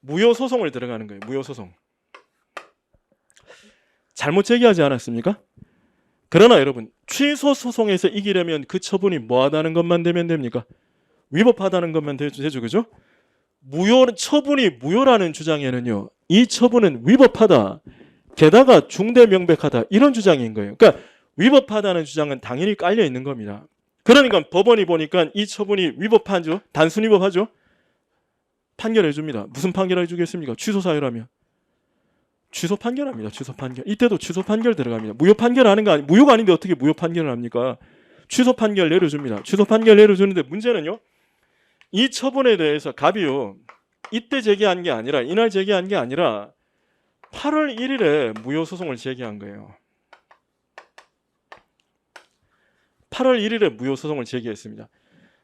무효 소송을 들어가는 거예요. 무효 소송. 잘못 제기하지 않았습니까? 그러나 여러분, 취소 소송에서 이기려면 그 처분이 뭐하다는 것만 되면 됩니까? 위법하다는 것만 되죠. 그죠? 처분이 무효라는 주장에는요, 이 처분은 위법하다, 게다가 중대명백하다, 이런 주장인 거예요. 그러니까 위법하다는 주장은 당연히 깔려 있는 겁니다. 그러니까 법원이 보니까 이 처분이 위법하죠. 단순 위법하죠. 판결해 줍니다. 무슨 판결해 주겠습니까? 취소 사유라면 취소 판결합니다. 취소 판결. 이때도 취소 판결 들어갑니다. 무효 판결하는 거 무효가 아닌데 어떻게 무효 판결을 합니까? 취소 판결 내려줍니다. 취소 판결 내려주는데 문제는요, 이 처분에 대해서 갑이요, 이때 제기한 게 아니라, 이날 제기한 게 아니라 8월 1일에 무효 소송을 제기한 거예요. 8월 1일에 무효 소송을 제기했습니다.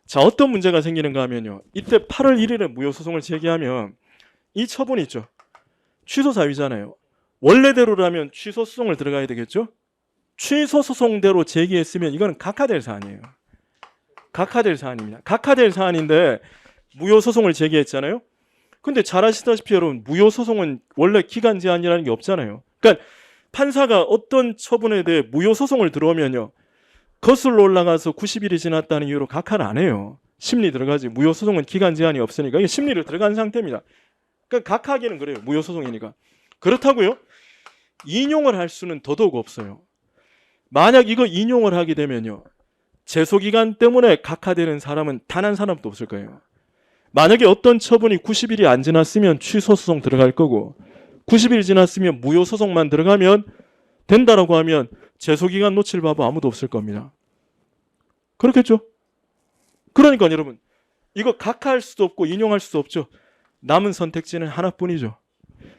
자, 어떤 문제가 생기는가 하면요, 이때 8월 1일에 무효 소송을 제기하면 이 처분이 있죠. 취소 사유잖아요. 원래대로라면 취소 소송을 들어가야 되겠죠. 취소 소송대로 제기했으면 이거는 각하될 사안이에요. 각하될 사안입니다. 각하될 사안인데 무효 소송을 제기했잖아요. 근데 잘 아시다시피 여러분, 무효 소송은 원래 기간 제한이라는 게 없잖아요. 그러니까 판사가 어떤 처분에 대해 무효 소송을 들어오면요, 거슬러 올라가서 90일이 지났다는 이유로 각하를 안 해요. 심리 들어가지. 무효 소송은 기간 제한이 없으니까 이게 심리를 들어간 상태입니다. 그러니까 각하하기는 그래요. 무효 소송이니까. 그렇다고요, 인용을 할 수는 더더욱 없어요. 만약 이거 인용을 하게 되면요, 제소기간 때문에 각하되는 사람은 단 한 사람도 없을 거예요. 만약에 어떤 처분이 90일이 안 지났으면 취소 소송 들어갈 거고, 90일 지났으면 무효 소송만 들어가면 된다라고 하면 제소기간 놓칠 바보 아무도 없을 겁니다. 그렇겠죠? 그러니까 여러분, 이거 각하할 수도 없고 인용할 수도 없죠. 남은 선택지는 하나뿐이죠.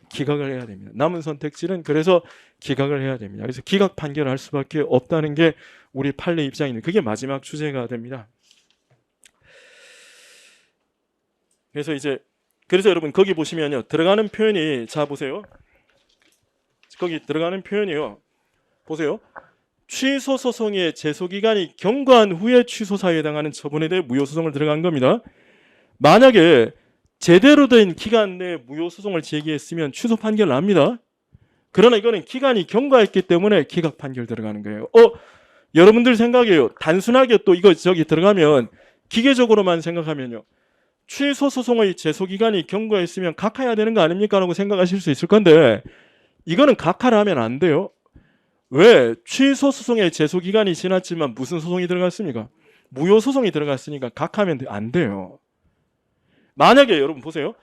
기각을 해야 됩니다. 남은 선택지는 그래서 기각을 해야 됩니다. 그래서 기각 판결을 할 수밖에 없다는 게 우리 판례 입장입니다. 그게 마지막 주제가 됩니다. 그래서 여러분 거기 보시면요, 들어가는 표현이, 자 보세요. 거기 들어가는 표현이요, 보세요. 취소 소송의 제소 기간이 경과한 후에 취소 사유에 해당하는 처분에 대해 무효 소송을 들어간 겁니다. 만약에 제대로 된 기간 내에 무효 소송을 제기했으면 취소 판결 납니다. 그러나 이거는 기간이 경과했기 때문에 기각 판결 들어가는 거예요. 여러분들 생각이에요. 단순하게 또 이거 저기 들어가면 기계적으로만 생각하면요, 취소 소송의 제소 기간이 경과했으면 각하해야 되는 거 아닙니까? 라고 생각하실 수 있을 건데, 이거는 각하를 하면 안 돼요. 왜? 취소 소송의 제소 기간이 지났지만 무슨 소송이 들어갔습니까? 무효 소송이 들어갔으니까 각하면 안 돼요. 만약에 여러분 보세요.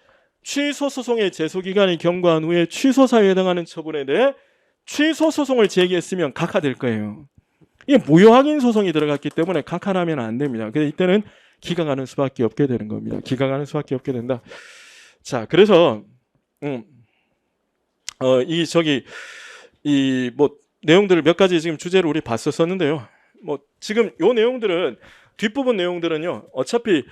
취소 소송의 제소 기간이 경과한 후에 취소 사유에 해당하는 처분에 대해 취소 소송을 제기했으면 각하될 거예요. 이게 무효 확인 소송이 들어갔기 때문에 각하하면 안 됩니다. 그래서 이때는 기각하는 수밖에 없게 되는 겁니다. 기각하는 수밖에 없게 된다. 자, 그래서 이 저기 이 뭐 내용들을 몇 가지 지금 주제를 우리 봤었었는데요. 뭐 지금 요 내용들은 뒷부분 내용들은요. 어차피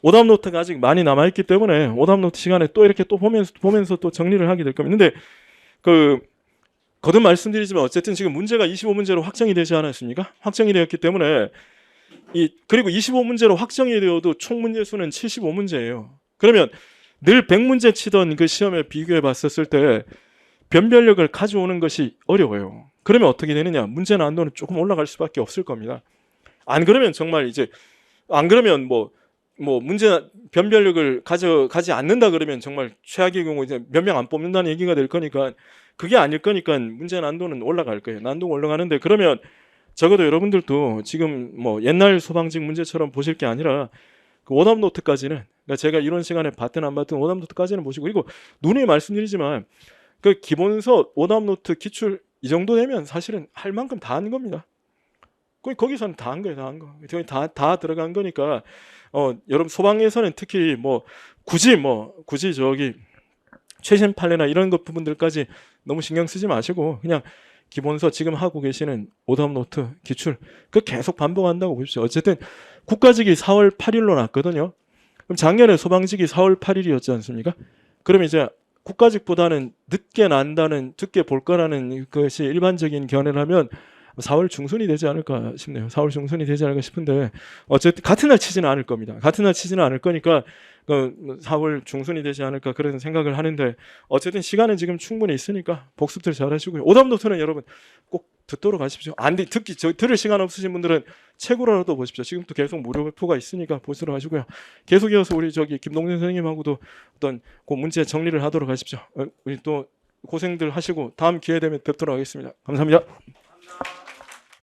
오답 노트가 아직 많이 남아 있기 때문에 오답 노트 시간에 또 이렇게 또 보면서 또 정리를 하게 될 겁니다. 근데 그 거듭 말씀드리지만 어쨌든 지금 문제가 25문제로 확정이 되지 않았습니까? 확정이 되었기 때문에 그리고 25문제로 확정이 되어도 총 문제 수는 75문제예요. 그러면 늘 100문제 치던 그 시험에 비교해 봤었을 때 변별력을 가져오는 것이 어려워요. 그러면 어떻게 되느냐? 문제 난도는 조금 올라갈 수밖에 없을 겁니다. 안 그러면 정말 이제 안 그러면 뭐 문제 변별력을 가져가지 않는다 그러면 정말 최악의 경우 이제 몇 명 안 뽑는다는 얘기가 될 거니까 그게 아닐 거니까 문제 난도는 올라갈 거예요. 난도가 올라가는데 그러면 적어도 여러분들도 지금 뭐 옛날 소방직 문제처럼 보실 게 아니라 그 오답 노트까지는 그러니까 제가 이런 시간에 봤든 안 봤든 오답 노트까지는 보시고 그리고 누누이 말씀드리지만 그 기본서 오답 노트 기출 이 정도 되면 사실은 할 만큼 다 한 겁니다. 거기서는 다 한 거예요, 다 한 거. 다 들어간 거니까 여러분 소방에서는 특히 굳이 저기 최신 판례나 이런 것 부분들까지 너무 신경 쓰지 마시고 그냥 기본서 지금 하고 계시는 오답 노트 기출 그 계속 반복한다고 보십시오. 어쨌든 국가직이 4월 8일로 났거든요. 그럼 작년에 소방직이 4월 8일이었지 않습니까? 그럼 이제 국가직보다는 늦게 볼 거라는 것이 일반적인 견해를 하면 4월 중순이 되지 않을까 싶네요. 4월 중순이 되지 않을까 싶은데 어쨌든 같은 날 치지는 않을 겁니다. 같은 날 치지는 않을 거니까 4월 중순이 되지 않을까 그런 생각을 하는데 어쨌든 시간은 지금 충분히 있으니까 복습들 잘 하시고요. 오답 노트는 여러분 꼭 듣도록 하십시오. 들을 시간 없으신 분들은 책으로라도 보십시오. 지금도 계속 무료 배포가 있으니까 보시도록 하시고요. 계속 이어서 우리 저기 김동준 선생님하고도 어떤 그 문제 정리를 하도록 하십시오. 우리 또 고생들 하시고 다음 기회 되면 뵙도록 하겠습니다. 감사합니다.